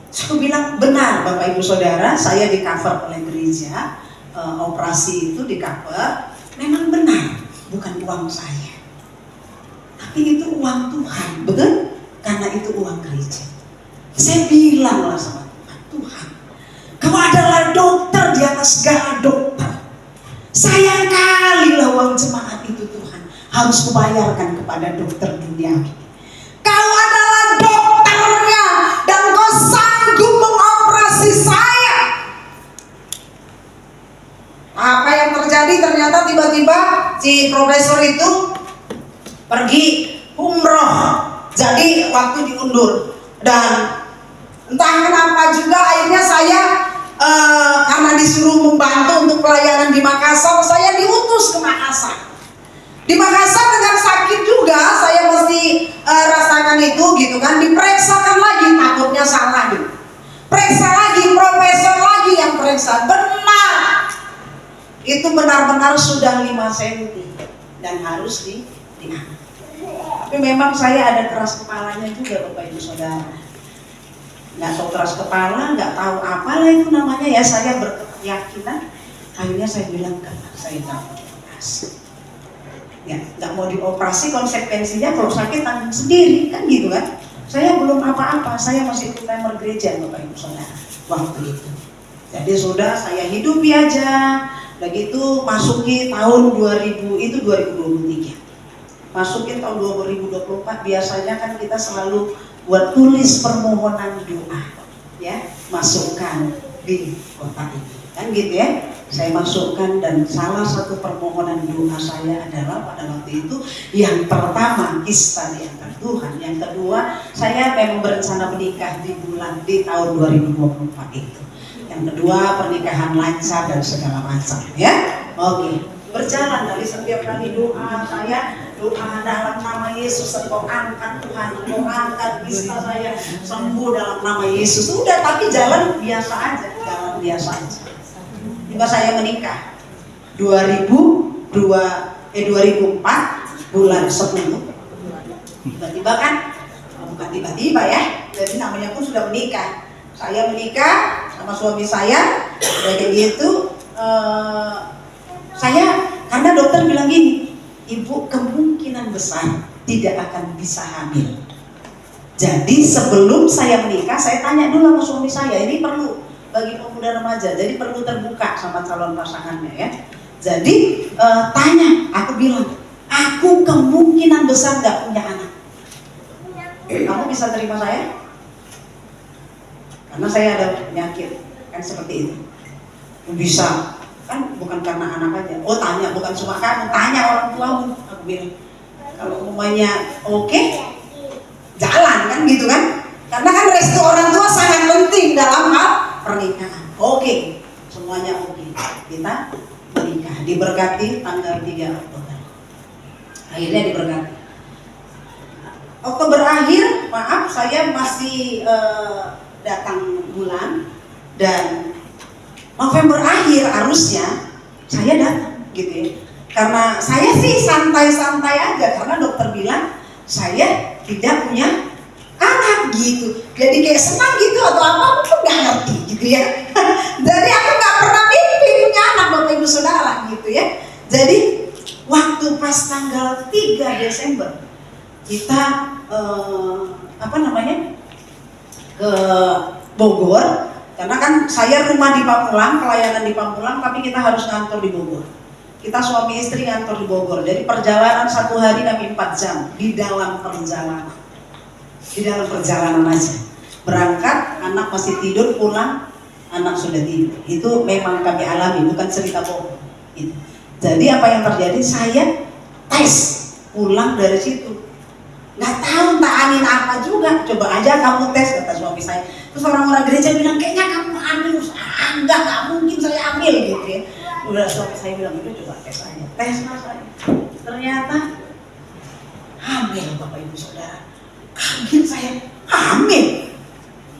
S2: Saya bilang benar Bapak Ibu Saudara, saya di cover oleh gereja, operasi itu di cover, memang benar, bukan uang saya, tapi itu uang Tuhan, betul? Karena itu uang gereja. Saya bilanglah sama Tuhan, Tuhan, Kau adalah dokter di atas segala dokter. Sayang kali lah uang jemaat itu Tuhan harus kubayarkan kepada dokter duniawi. profesor itu pergi umroh, jadi waktu diundur. Dan entah kenapa juga akhirnya saya karena disuruh membantu untuk pelayanan di Makassar, saya diutus ke Makassar. Di Makassar dengan sakit juga saya mesti rasakan itu gitu kan, diperiksakan lagi, takutnya salah gitu. Periksa lagi, profesor lagi yang periksa, benar itu benar-benar sudah 5 cm dan harus diangkat. Tapi memang saya ada keras kepalanya juga Bapak Ibu Saudara. Nggak tahu keras kepala, nggak tahu apalah itu namanya ya, saya berkeyakinan. Akhirnya saya bilang ke anak saya nggak mau dioperasi. Ya, nggak mau dioperasi, konsekuensinya kalau sakit tanggung sendiri kan gitu kan. Saya belum apa-apa, saya masih full-timer gereja Bapak Ibu Saudara waktu itu. Jadi sudah saya hidupi aja. Begitu masuki tahun 2000 itu 2023. Masukin tahun 2024 biasanya kan kita selalu buat tulis permohonan doa ya, masukkan di kotak ini kan gitu ya. Saya masukkan dan salah satu permohonan doa saya adalah pada waktu itu yang pertama Kista diangkat Tuhan, yang kedua saya memang berencana menikah di tahun 2024 itu, yang kedua pernikahan lancar dan segala macam ya. Oke, berjalan dari setiap kali doa saya, doa dalam nama Yesus, engkau angkat Tuhan, engkau angkat Kista saya sembuh dalam nama Yesus. Udah, tapi jalan biasa aja, jalan biasa aja. Hingga saya menikah 2004 bulan 10. Tiba-tiba kan, bukan tiba-tiba ya, jadi namanya pun sudah menikah. Saya menikah sama suami saya, udah gitu saya, karena dokter bilang gini, ibu kemungkinan besar tidak akan bisa hamil. Jadi sebelum saya menikah, saya tanya dulu sama suami saya, ini perlu bagi pemuda remaja, jadi perlu terbuka sama calon pasangannya ya. Jadi tanya, aku bilang, aku kemungkinan besar gak punya anak. Kamu bisa terima saya? Karena saya ada penyakit, kan seperti itu. Bisa, kan bukan karena anak aja. Oh tanya, bukan cuma kamu, tanya orang tuamu. Aku bilang, kalau umumnya oke, jalan kan gitu kan. Karena kan restu orang tua sangat penting dalam hal pernikahan. Oke, semuanya oke. Kita menikah, diberkati tanggal 3 Oktober. Akhirnya diberkati. Oktober akhir, maaf saya masih datang bulan, dan November akhir harusnya saya datang gitu ya. Karena saya sih santai-santai aja, karena dokter bilang saya tidak punya anak gitu. Jadi kayak senang gitu atau apa, aku nggak ngerti gitu ya. Jadi aku nggak pernah mimpi punya anak Bapak Ibu Saudara gitu ya. Jadi waktu pas tanggal 3 Desember kita ke Bogor, karena kan saya rumah di Pamulang, pelayanan di Pamulang, tapi kita harus ngantor di Bogor. Kita suami istri ngantor di Bogor. Jadi perjalanan 1 hari kami 4 jam di dalam perjalanan. Di dalam perjalanan aja. Berangkat, anak masih tidur, pulang, anak sudah tidur. Itu memang kami alami, bukan cerita bohong. Gitu. Jadi apa yang terjadi? Saya tes pulang dari situ. Nggak tahu tak angin apa juga. Coba aja kamu tes, kata suami saya. Terus orang-orang gereja bilang, kayaknya kamu hamil. Nggak mungkin saya hamil gitu ya. Udah suami saya bilang, itu coba tes aja. Tes mas saya. Ternyata hamil Bapak Ibu Saudara. Kaget saya, hamil.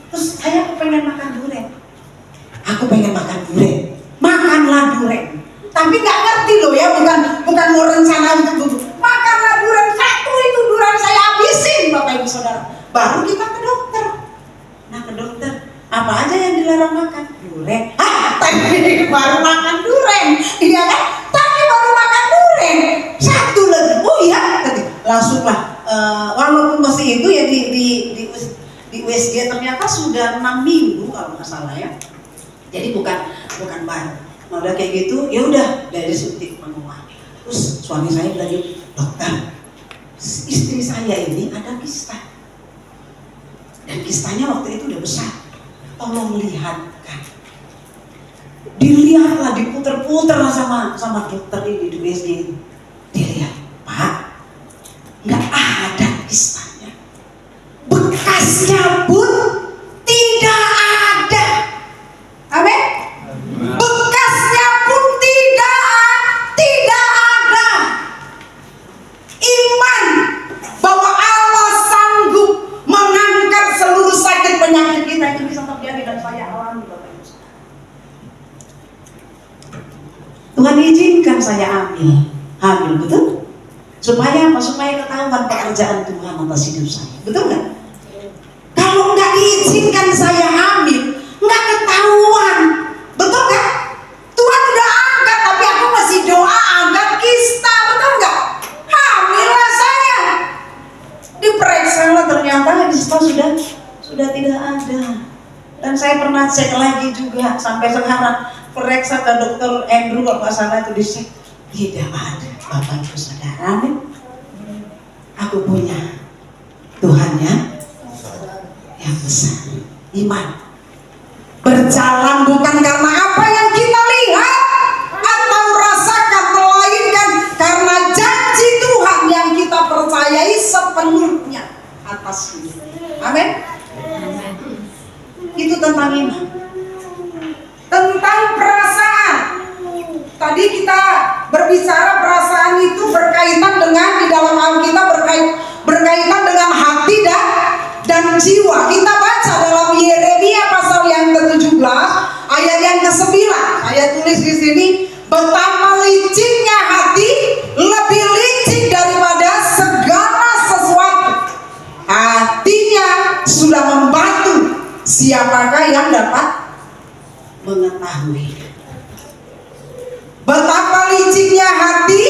S2: Terus saya pengen makan durian. Aku pengen makan durian. Makanlah durian. Tapi nggak ngerti loh ya, bukan mau rencana untuk duduk. Makanlah durian, satu itu durian saya habisin Bapak Ibu Saudara. Baru kita ke dokter. Nah ke dokter, apa aja yang dilarang makan? Durian. Tapi baru makan durian, iya kan? Tapi baru makan durian. Satu lagi, oh iya, tadi langsunglah. Walaupun masih itu ya di USG ternyata sudah 6 minggu kalau nggak salah ya. Jadi bukan baru. Nah udah kayak gitu, ya udah dari suntik menguat. Terus suami saya bilang, dokter, istri saya ini ada kista. Dan kistanya waktu itu udah besar. Tolong lihatkan. Dilihatlah, diputer-puter sama dokter ini di USG. Dilihat. Tuhan izinkan saya hamil, betul? Supaya apa? Supaya ketahuan pekerjaan Tuhan atas hidup saya, betul nggak? Kalau nggak diizinkan saya hamil, nggak ketahuan, betul nggak? Tuhan udah angkat, tapi aku masih doa angkat kista, betul nggak? Hamillah saya. Diperiksa lah, ternyata kista sudah tidak ada. Dan saya pernah cek lagi juga sampai sekarang, periksa ke dokter Andrew kalau nggak salah itu dicek, tidak ada. Bapak Ibu Saudara, aku punya Tuhan yang besar. Iman berjalan bukan karena apa yang kita lihat atau rasakan, melainkan karena janji Tuhan yang kita percayai sepenuhnya atas hidup. Amin. Itu tentang iman. Tentang perasaan. Tadi kita berbicara perasaan itu berkaitan dengan, di dalam Alkitab berkaitan dengan hati dan jiwa. Kita baca dalam Yeremia pasal yang ke-17 ayat yang ke-9. Saya tulis di sini, betapa licinnya hati, lebih licin daripada segala sesuatu. Hatinya sudah membatu, siapakah yang dapat mengetahui? Betapa licinnya hati,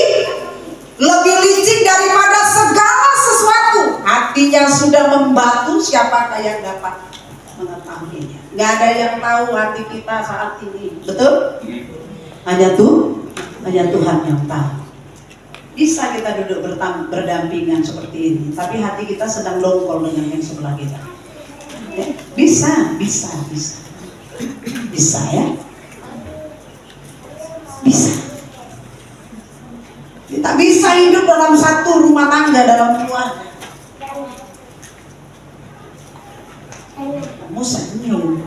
S2: lebih licin daripada segala sesuatu. Hatinya sudah membatu, siapakah yang dapat mengetahuinya? Gak ada yang tahu hati kita saat ini, betul? Hanya Tuhan yang tahu. Bisa kita duduk berdampingan seperti ini, tapi hati kita sedang dongkol dengan yang sebelah kita. Ya? Bisa ya. Bisa. Kita bisa hidup dalam satu rumah tangga, dalam keluarga. Kamu senyum,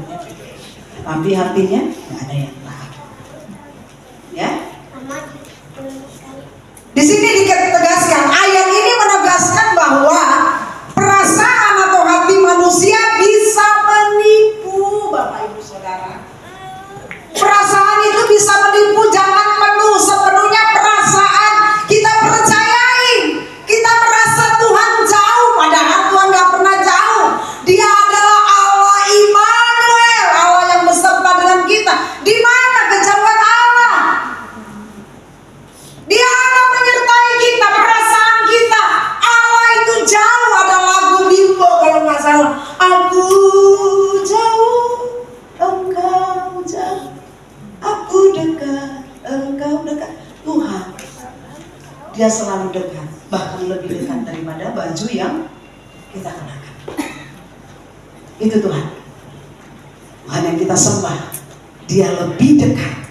S2: tapi hatinya nggak ada yang tahu. Ya. Di sini ditegaskan, ayat ini menegaskan bahwa perasaan atau hati manusia bisa menipu, Bapak Ibu Saudara. Perasaan itu bisa menipu, jangan penuh sepenuhnya perasaan kita percayai. Kita merasa Tuhan jauh, padahal Tuhan gak pernah jauh. Dia adalah Allah Immanuel, Allah yang beserta dengan kita. Di mana kejauhan Allah? Dia Allah menyertai kita, perasaan kita. Allah itu jauh, ada lagu Bimbo kalau nggak salah. Aku jauh, engkau jauh. Aku dekat, engkau dekat. Tuhan, Dia selalu dekat, bahkan lebih dekat daripada baju yang kita kenakan. Itu Tuhan. Tuhan yang kita sembah, Dia lebih dekat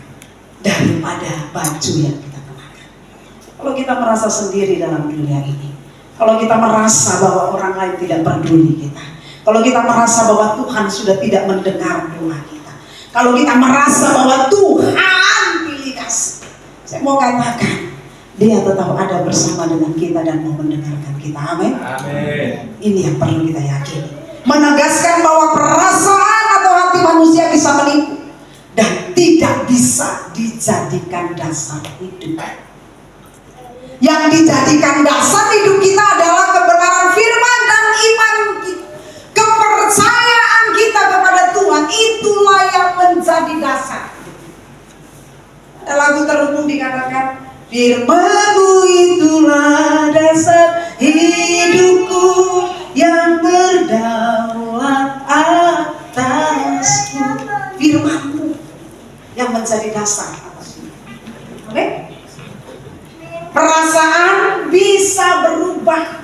S2: daripada baju yang kita kenakan. Kalau kita merasa sendiri dalam dunia ini, kalau kita merasa bahwa orang lain tidak peduli kita, kalau kita merasa bahwa Tuhan sudah tidak mendengar doa kita, kalau kita merasa bahwa Tuhan pilih kasih, saya mau katakan, Dia tetap ada bersama dengan kita dan mau mendengarkan kita. Amin.
S3: Amin.
S2: Ini yang perlu kita yakini. Menegaskan bahwa perasaan atau hati manusia bisa menipu dan tidak bisa dijadikan dasar hidup. Yang dijadikan dasar hidup kita adalah kebenaran firman dan iman kita. Kepercayaan kita kepada Tuhan, itulah yang menjadi dasar. Ada lagu terhubung dikatakan, firman-Mu itulah dasar hidupku yang berdaulat atasku. Firman-Mu yang menjadi dasar atas hidup. Oke? Perasaan bisa berubah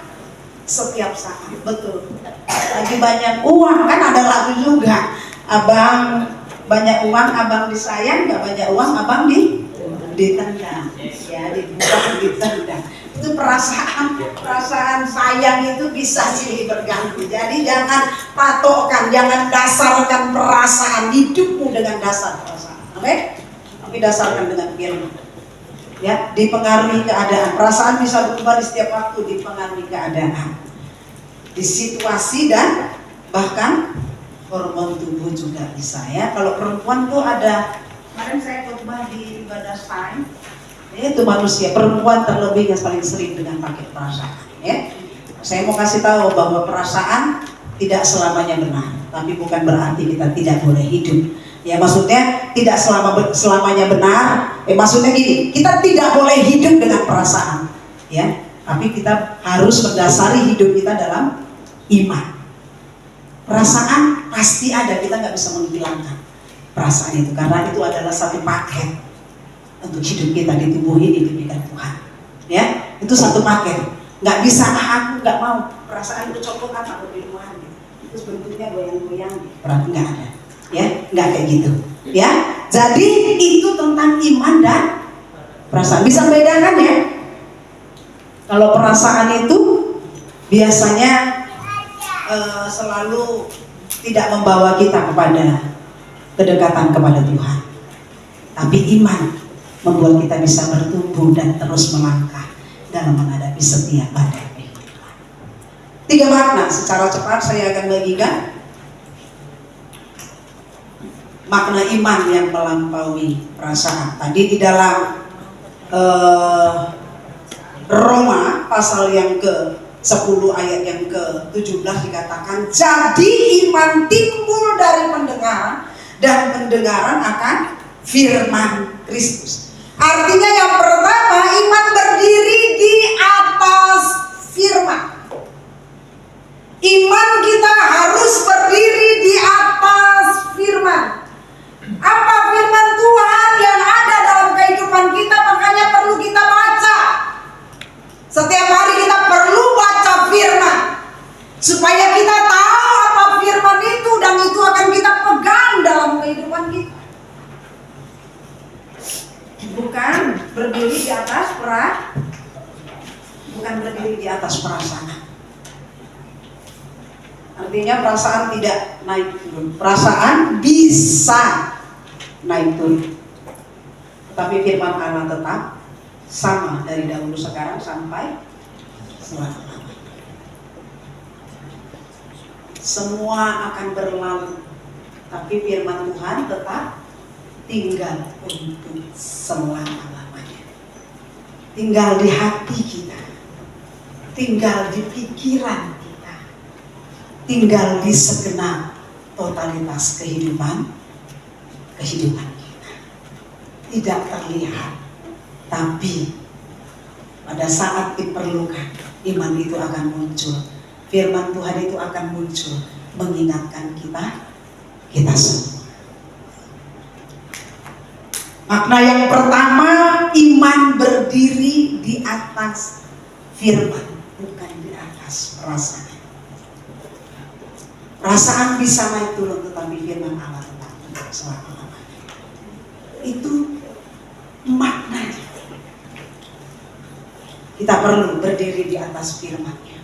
S2: setiap saat, betul. Lagi banyak uang, kan ada lagu juga, abang banyak uang abang disayang, gak banyak uang abang ditendang, ya, dibuka ditendang. Itu perasaan sayang itu bisa silih berganti. Jadi jangan patokkan, jangan dasarkan perasaan hidupmu dengan dasar perasaan, oke? Tapi dasarkan dengan firman. Ya, dipengaruhi keadaan. Perasaan bisa berubah di setiap waktu, dipengaruhi keadaan, di situasi, dan bahkan hormon tubuh juga bisa ya. Kalau perempuan tuh ada, kemarin saya khotbah di ibadah time, Itu manusia, perempuan terlebih yang paling sering dengan pakai perasaan. Ya, saya mau kasih tahu bahwa perasaan tidak selamanya benar, tapi bukan berarti kita tidak boleh hidup. Ya, maksudnya tidak selamanya benar. Maksudnya gini, kita tidak boleh hidup dengan perasaan. Ya, tapi kita harus mendasari hidup kita dalam iman. Perasaan pasti ada, kita nggak bisa menghilangkan perasaan itu, karena itu adalah satu paket untuk hidup kita di tubuh ini diberikan Tuhan. Ya, itu satu paket. Nggak bisa, aku nggak mau perasaan itu cocok apa lebih luar gitu. Terus bentuknya goyang-goyang, berarti nggak ada. Ya, nggak kayak gitu. Ya, jadi itu tentang iman dan perasaan. Bisa bedakan ya? Kalau perasaan itu biasanya selalu tidak membawa kita kepada kedekatan kepada Tuhan. Tapi iman membuat kita bisa bertumbuh dan terus melangkah dalam menghadapi setiap badai kehidupan. 3 makna secara cepat saya akan bagikan. Makna iman yang melampaui perasaan. Tadi di dalam Roma pasal yang ke-10 ayat yang ke-17 dikatakan, jadi iman timbul dari pendengaran dan pendengaran akan firman Kristus. Artinya yang pertama, iman berdiri di atas firman. Iman kita harus berdiri di atas firman. Apa firman Tuhan yang ada dalam kehidupan kita, makanya perlu kita baca. Setiap hari kita perlu baca firman supaya kita tahu apa firman itu, dan itu akan kita pegang dalam kehidupan kita. Bukan berdiri di atas perasaan. Artinya perasaan tidak naik turun. Perasaan bisa naik turun, tapi firman Allah tetap sama dari dahulu sekarang sampai selama-lamanya. Semua akan berlalu, tapi firman Tuhan tetap tinggal untuk selama-lamanya. Tinggal di hati kita, tinggal di pikiran kita, tinggal di segenap totalitas kehidupan kita. Tidak terlihat, tapi pada saat diperlukan, iman itu akan muncul. Firman Tuhan itu akan muncul mengingatkan kita semua. Makna yang pertama, iman berdiri di atas firman, bukan di atas perasaan. Perasaan bisa naik turun, tetapi firman Allah tetap selama-lamanya. Itu maknanya. Kita perlu berdiri di atas firman-Nya,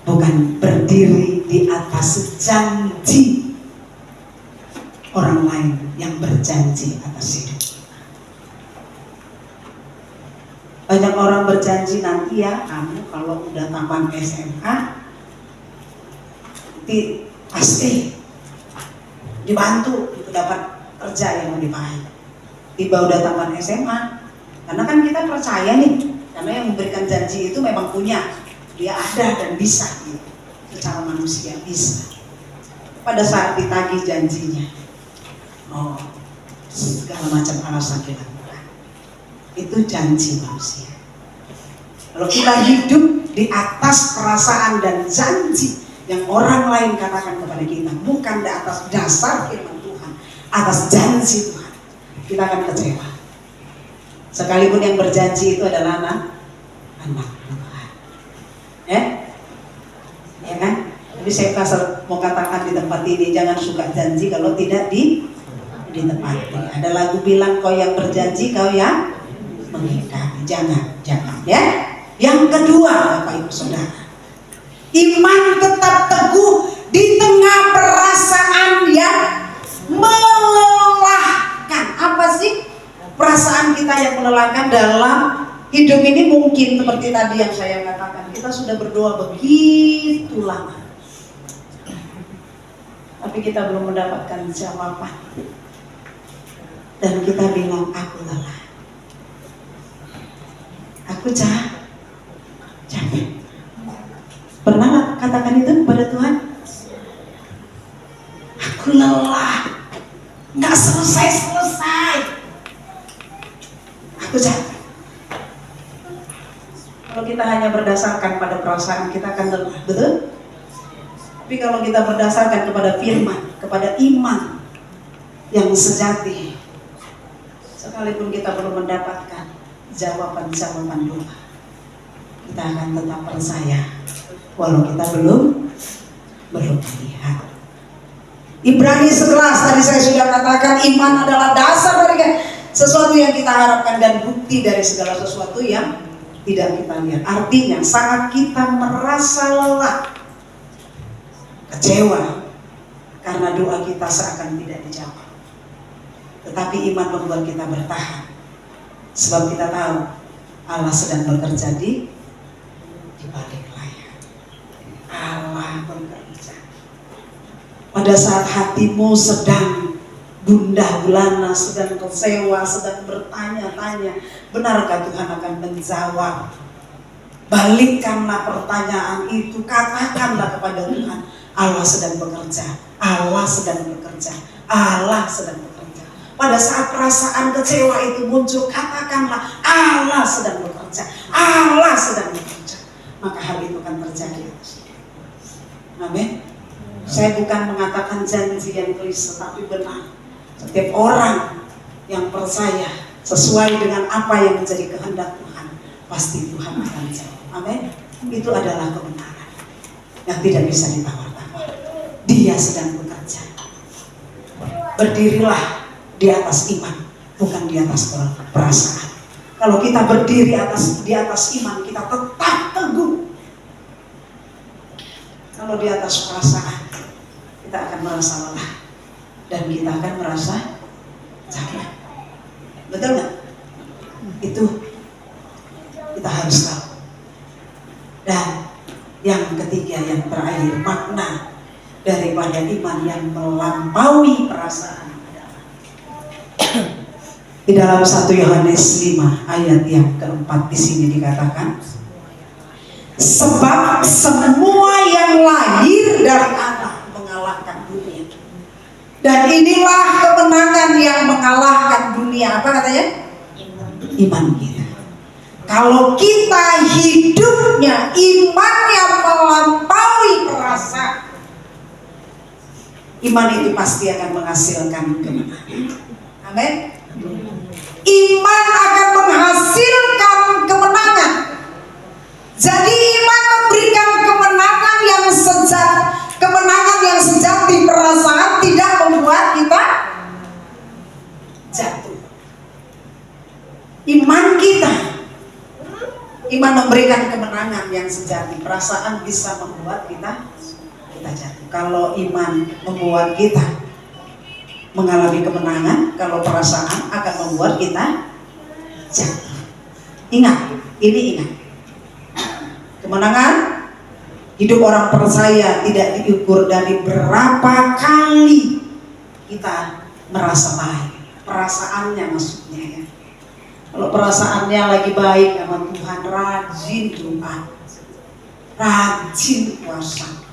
S2: bukan berdiri di atas janji orang lain yang berjanji atas hidup kita. Banyak orang berjanji, nanti ya kamu kalau udah tamat SMA pasti dibantu untuk dapat kerja yang lebih baik. Tiba udah tamat SMA, karena kan kita percaya nih, karena yang memberikan janji itu memang punya, dia ada dan bisa gitu. Secara manusia bisa. Pada saat ditagih janjinya, segala macam alasan dilakukan. Itu janji manusia. Kalau kita hidup di atas perasaan dan janji yang orang lain katakan kepada kita, bukan di atas dasar firman Tuhan, atas janji Tuhan, kita akan kecewa. Sekalipun yang berjanji itu adalah anak Tuhan. Ya kan? Jadi saya mau katakan di tempat ini, jangan suka janji kalau tidak ditepati. Ada lagu bilang, kau yang berjanji, kau yang mengingkari. Jangan ya. Yang kedua, Bapak Ibu Saudara, iman tetap teguh di tengah perasaan yang melelahkan. Apa sih perasaan kita yang melelahkan dalam hidup ini? Mungkin seperti tadi yang saya katakan, kita sudah berdoa begitu lama, tapi kita belum mendapatkan jawaban. Dan kita bilang, aku lelah. Aku capek. Pernah nggak katakan itu kepada Tuhan? Aku lelah, nggak selesai. Aku capek. Kalau kita hanya berdasarkan pada perasaan, kita akan lelah, betul? Tapi kalau kita berdasarkan kepada firman, kepada iman yang sejati, sekalipun kita belum mendapatkan jawaban doa, kita akan tetap percaya walau kita belum melihat. Ibrani 11 tadi saya sudah katakan, iman adalah dasar dari sesuatu yang kita harapkan dan bukti dari segala sesuatu yang tidak kita lihat. Artinya saat kita merasa lelah, kecewa karena doa kita seakan tidak dijawab, tetapi iman membuat kita bertahan, sebab kita tahu Allah sedang bekerja di balik layar. Allah bekerja. Pada saat hatimu sedang gundah gulana, sedang kecewa, sedang bertanya-tanya, benarkah Tuhan akan menjawab? Balikkanlah pertanyaan itu, katakanlah kepada Tuhan, Allah sedang bekerja, Allah sedang bekerja, Allah sedang bekerja. Pada saat perasaan kecewa itu muncul, katakanlah Allah sedang bekerja, Allah sedang bekerja. Maka hal itu akan terjadi. Amin. Saya bukan mengatakan janji yang klise, tapi benar. Setiap orang yang percaya sesuai dengan apa yang menjadi kehendak Tuhan, pasti Tuhan akan jawab. Amin. Itu adalah kebenaran yang tidak bisa ditawar-tawar. Dia sedang bekerja. Berdirilah di atas iman, bukan di atas perasaan. Kalau kita berdiri di atas iman, kita tetap teguh. Kalau di atas perasaan, kita akan merasa lelah dan kita akan merasa capek. Betul nggak? Itu kita harus tahu. Dan yang ketiga, yang terakhir, makna daripada iman yang melampaui perasaan adalah di dalam 1 Yohanes 5 ayat yang keempat di sini dikatakan, sebab semua yang lahir dari Allah mengalahkan dunia. Dan inilah kemenangan yang mengalahkan dunia. Apa katanya? Iman kita. Kalau kita hidupnya iman yang melampaui perasaan, iman itu pasti akan menghasilkan kemenangan. Amin. Iman akan menghasilkan kemenangan. Jadi iman memberikan kemenangan yang sejati. Perasaan tidak membuat kita jatuh. Iman memberikan kemenangan yang sejati. Perasaan bisa membuat kita jatuh. Kalau iman membuat kita mengalami kemenangan, kalau perasaan akan membuat kita jatuh. Ingat. Kemenangan hidup orang percaya tidak diukur dari berapa kali kita merasa baik. Perasaannya maksudnya ya. Kalau perasaannya lagi baik sama Tuhan, rajin doa, rajin puasa.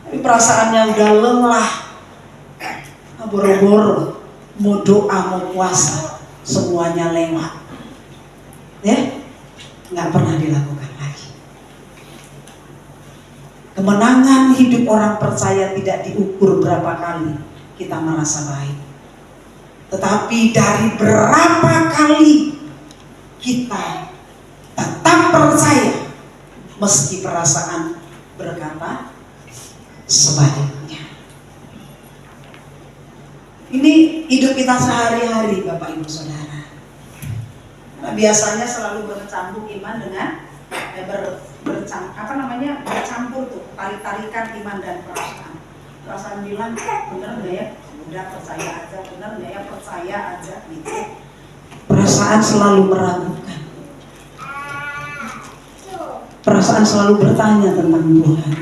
S2: Tapi perasaannya udah lelah, boro-boro mau doa mau puasa, semuanya lewat, ya nggak pernah dilakukan lagi. Kemenangan hidup orang percaya tidak diukur berapa kali kita merasa baik, tetapi dari berapa kali kita tetap percaya meski perasaan berkata sebaliknya. Ini hidup kita sehari-hari, Bapak Ibu Saudara. Nah, biasanya selalu bercampur iman dengan bercampur tuh, tarik-tarikan iman dan perasaan. Perasaan bilang bener nggak ya? Udah percaya aja, bener nggak ya? Percaya aja gitu. Perasaan selalu meragukan. Perasaan selalu bertanya tentang Tuhan.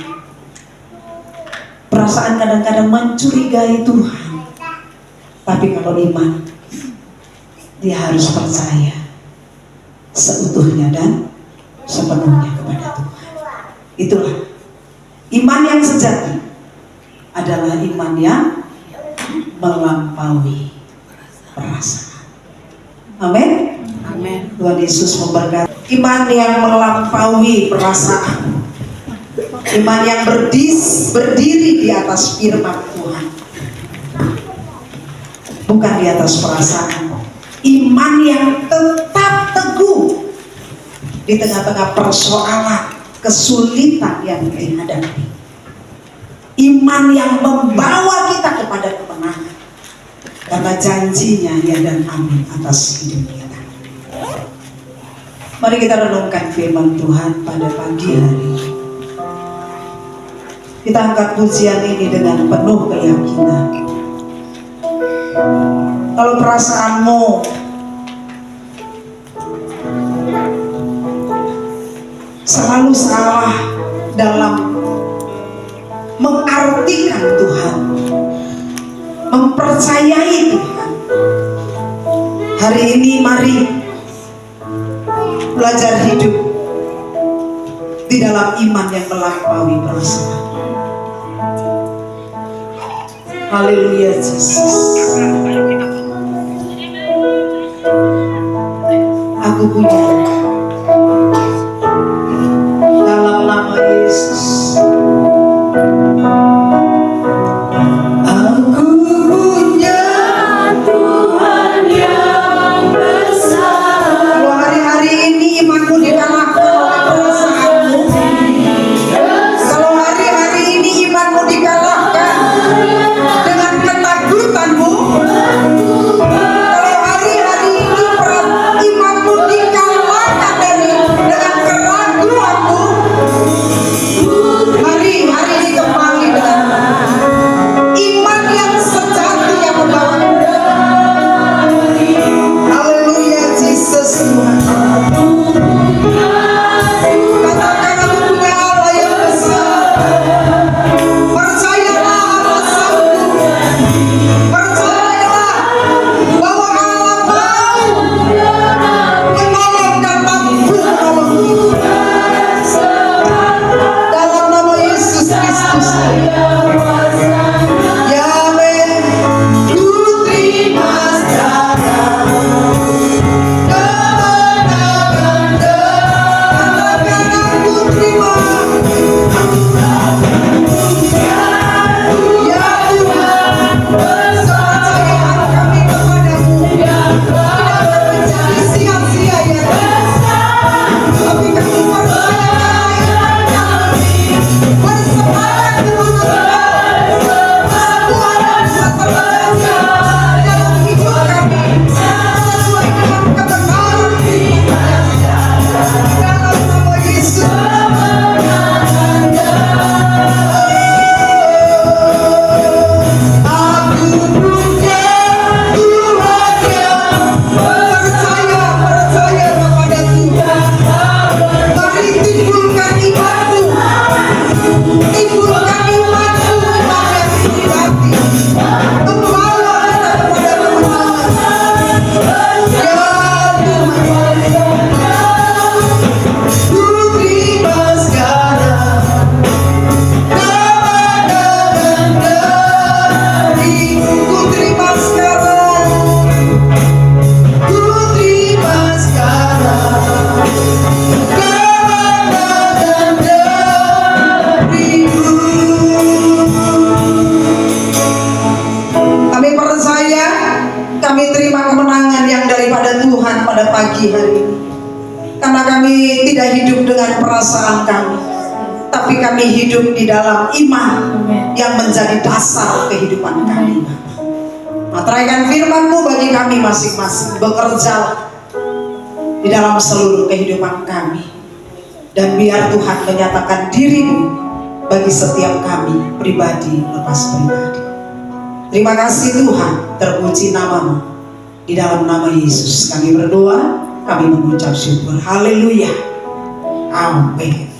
S2: Perasaan kadang-kadang mencurigai Tuhan. Tapi kalau iman, dia harus percaya seutuhnya dan sepenuhnya kepada Tuhan. Itulah iman yang sejati, adalah iman yang melampaui perasaan. Amin.
S1: Amin.
S2: Tuhan Yesus memberkati. Iman yang melampaui perasaan, iman yang berdiri di atas firman Tuhan, bukan di atas perasaan. Iman yang tetap teguh di tengah-tengah persoalan, kesulitan yang dihadapi. Iman yang membawa kita kepada kemenangan, karena janjinya ya dan amin atas hidup kita. Mari kita renungkan firman Tuhan pada pagi hari ini. Kita angkat pujian ini dengan penuh keyakinan. Kalau perasaanmu selalu salah dalam mengartikan Tuhan, mempercayai Tuhan, hari ini mari belajar hidup di dalam iman yang melampaui perasaan. Haleluya Yesus. Aku punya dalam nama Yesus. Aku punya Tuhan yang besar. Kalau hari-hari ini imanmu dikalahkan oleh perasaanmu, kalau hari-hari ini imanmu dikalahkan dengan ketakutanmu, kalau hari-hari ini imanmu dikalahkan dengan keraguanmu, hari ini kembali dengan iman yang sejati yang membawa. Haleluya Yesus Tuhan. Katakan aku punya Allah yang besar. Percayalah Allah sanggup. Percayalah bahwa Allah mau menolong dan mampu menolong. Dalam nama Yesus Kristus. Yahweh, ku terima sekarang kemenangan, katakan aku terima. Ya Tuhan, kepercayaan kami kepadamu tidak akan menjadi sia-sia ya Tuhan. Tapi kami percaya kami bersemangat dengan semua yang bisa terjadi dalam hidup kami sesuai dengan kebenaran firman. Dalam nama Yesus. Aku punya Tuhan yang percaya kepada Tuhan. Mari timbulkan imanmu, timbulkan imanmu, iman yang sejati, membawa kita kepada kemenangan. Ya Tuhan, ku terima sekarang kemenangan dari, ku terima sekarang, ku terima sekarang kemenangan darimu. Kami percaya, kami terima kemenangan yang daripada Tuhan pada pagi hari ini. Karena kami tidak hidup dengan perasaan kami, tapi kami hidup di dalam iman yang menjadi dasar kehidupan kami. Materaikan firman-Mu bagi kami masing-masing, bekerja di dalam seluruh kehidupan kami. Dan biar Tuhan menyatakan diri-Mu bagi setiap kami, pribadi lepas pribadi. Terima kasih Tuhan, terpuji nama-Mu. Di dalam nama Yesus kami berdoa, kami mengucap syukur. Haleluya. Amin.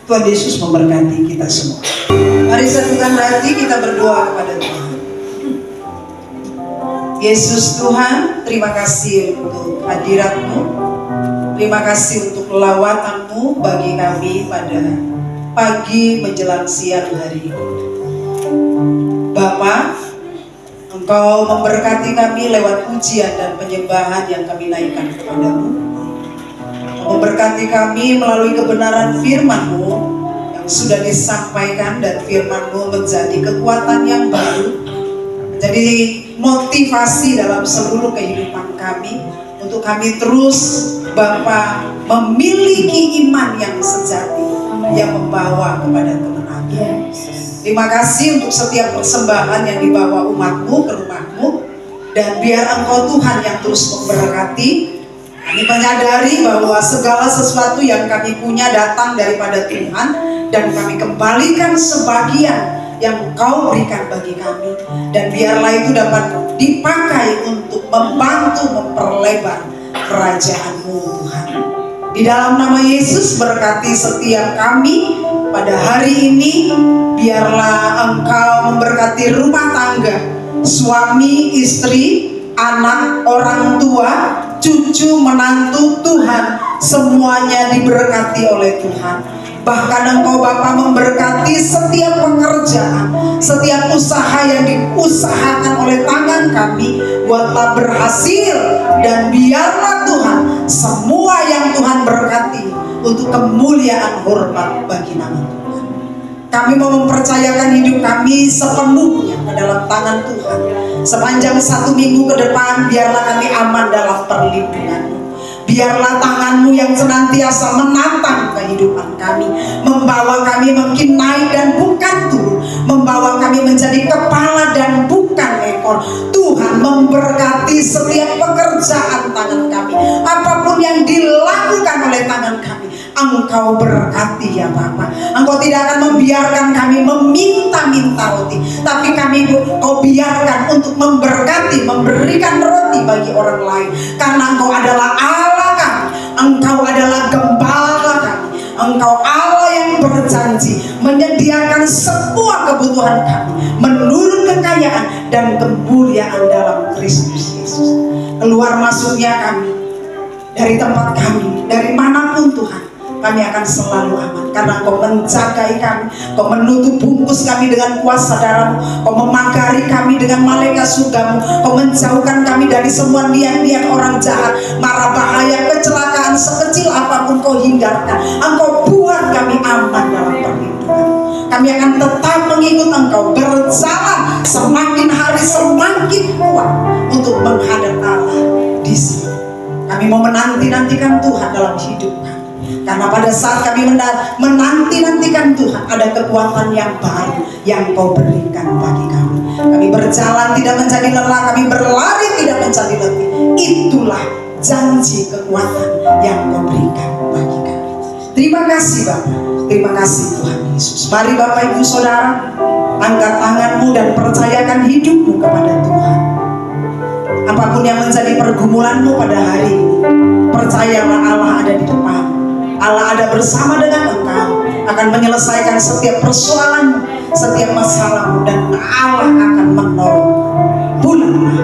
S2: Tuhan Yesus memberkati kita semua. Mari satukan hati kita berdoa kepada Tuhan. Yesus Tuhan, terima kasih untuk hadirat-Mu. Terima kasih untuk lawatan-Mu bagi kami pada pagi menjelang siang hari ini. Bapa, Engkau memberkati kami lewat pujian dan penyembahan yang kami naikkan kepadamu. Memberkati kami melalui kebenaran firman-Mu yang sudah disampaikan, dan firman-Mu menjadi kekuatan yang baru, menjadi motivasi dalam seluruh kehidupan kami, untuk kami terus Bapa memiliki iman yang sejati yang membawa kepada kemenangan. Terima kasih untuk setiap persembahan yang dibawa umat-Mu ke rumah-Mu, dan biar Engkau Tuhan yang terus memberkati. Kami menyadari bahwa segala sesuatu yang kami punya datang daripada Tuhan, dan kami kembalikan sebagian yang Engkau berikan bagi kami, dan biarlah itu dapat dipakai untuk membantu memperlebar kerajaan-Mu Tuhan. Di dalam nama Yesus, berkati setiap kami pada hari ini. Biarlah Engkau memberkati rumah tangga, suami, istri, anak, orang tua, cucu, menantu. Tuhan, semuanya diberkati oleh Tuhan. Bahkan Engkau Bapa memberkati setiap pekerjaan, setiap usaha yang diusahakan oleh tangan kami, buatlah berhasil, dan biarlah Tuhan semua yang Tuhan berkati untuk kemuliaan hormat bagi nama Tuhan. Kami mau mempercayakan hidup kami sepenuhnya ke dalam tangan Tuhan. Sepanjang 1 minggu ke depan, biarlah kami aman dalam perlindungan-Mu. Biarlah tangan-Mu yang senantiasa menatang kehidupan kami, membawa kami makin naik dan bukan turun, membawa kami menjadi kepala dan bukan ekor. Tuhan, memberkati setiap pekerjaan tangan kami, apapun yang dilakukan oleh tangan kami, Engkau berkati ya Bapa. Engkau tidak akan membiarkan kami meminta-minta roti, tapi Kau biarkan untuk memberkati, memberikan roti bagi orang lain, karena Engkau adalah Allah kami, Engkau adalah gembala kami, Engkau Allah yang berjanji menyediakan semua kebutuhan kami menurut kekayaan dan kemuliaan dalam Kristus Yesus. Keluar masuknya kami dari tempat kami, dari manapun Tuhan, kami akan selalu aman, karena Engkau menjagai kami, Engkau menutup bungkus kami dengan kuasa darah-Mu, Engkau memagari kami dengan malaikat surga-Mu, Engkau menjauhkan kami dari semua niat-niat orang jahat, mara bahaya, kecelakaan, sekecil apapun Kau hindarkan. Engkau buat kami aman dalam perlindungan. Kami akan tetap mengikut Engkau, berjalan semakin hari semakin kuat untuk menghadap Allah di sini. Kami mau menanti-nantikan Tuhan dalam hidup kami, karena pada saat kami menanti-nantikan Tuhan, ada kekuatan yang baru yang Kau berikan bagi kami. Kami berjalan tidak menjadi lelah, kami berlari tidak menjadi letih. Itulah janji kekuatan yang Kau berikan bagi kami. Terima kasih Bapa, terima kasih Tuhan Yesus. Mari Bapak Ibu Saudara, angkat tangan-Mu dan percayakan hidup-Mu kepada Tuhan. Apapun yang menjadi pergumulan-Mu pada hari ini, percayalah Allah ada di depan. Allah ada bersama dengan engkau, akan menyelesaikan setiap persoalan, setiap masalahmu, dan Allah akan menolong. Pulanglah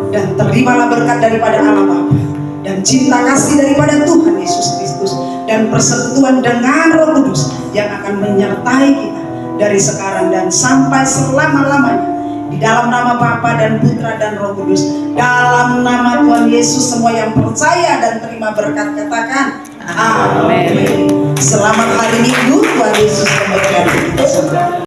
S2: dan terimalah berkat daripada Allah Bapa, dan cinta kasih daripada Tuhan Yesus Kristus, dan persekutuan dengan Roh Kudus yang akan menyertai kita dari sekarang dan sampai selama-lamanya. Di dalam nama Bapa dan Putra dan Roh Kudus, dalam nama Tuhan Yesus, semua yang percaya dan terima berkat katakan amin. Selamat hari Minggu, Tuhan Yesus memberkati kita semua.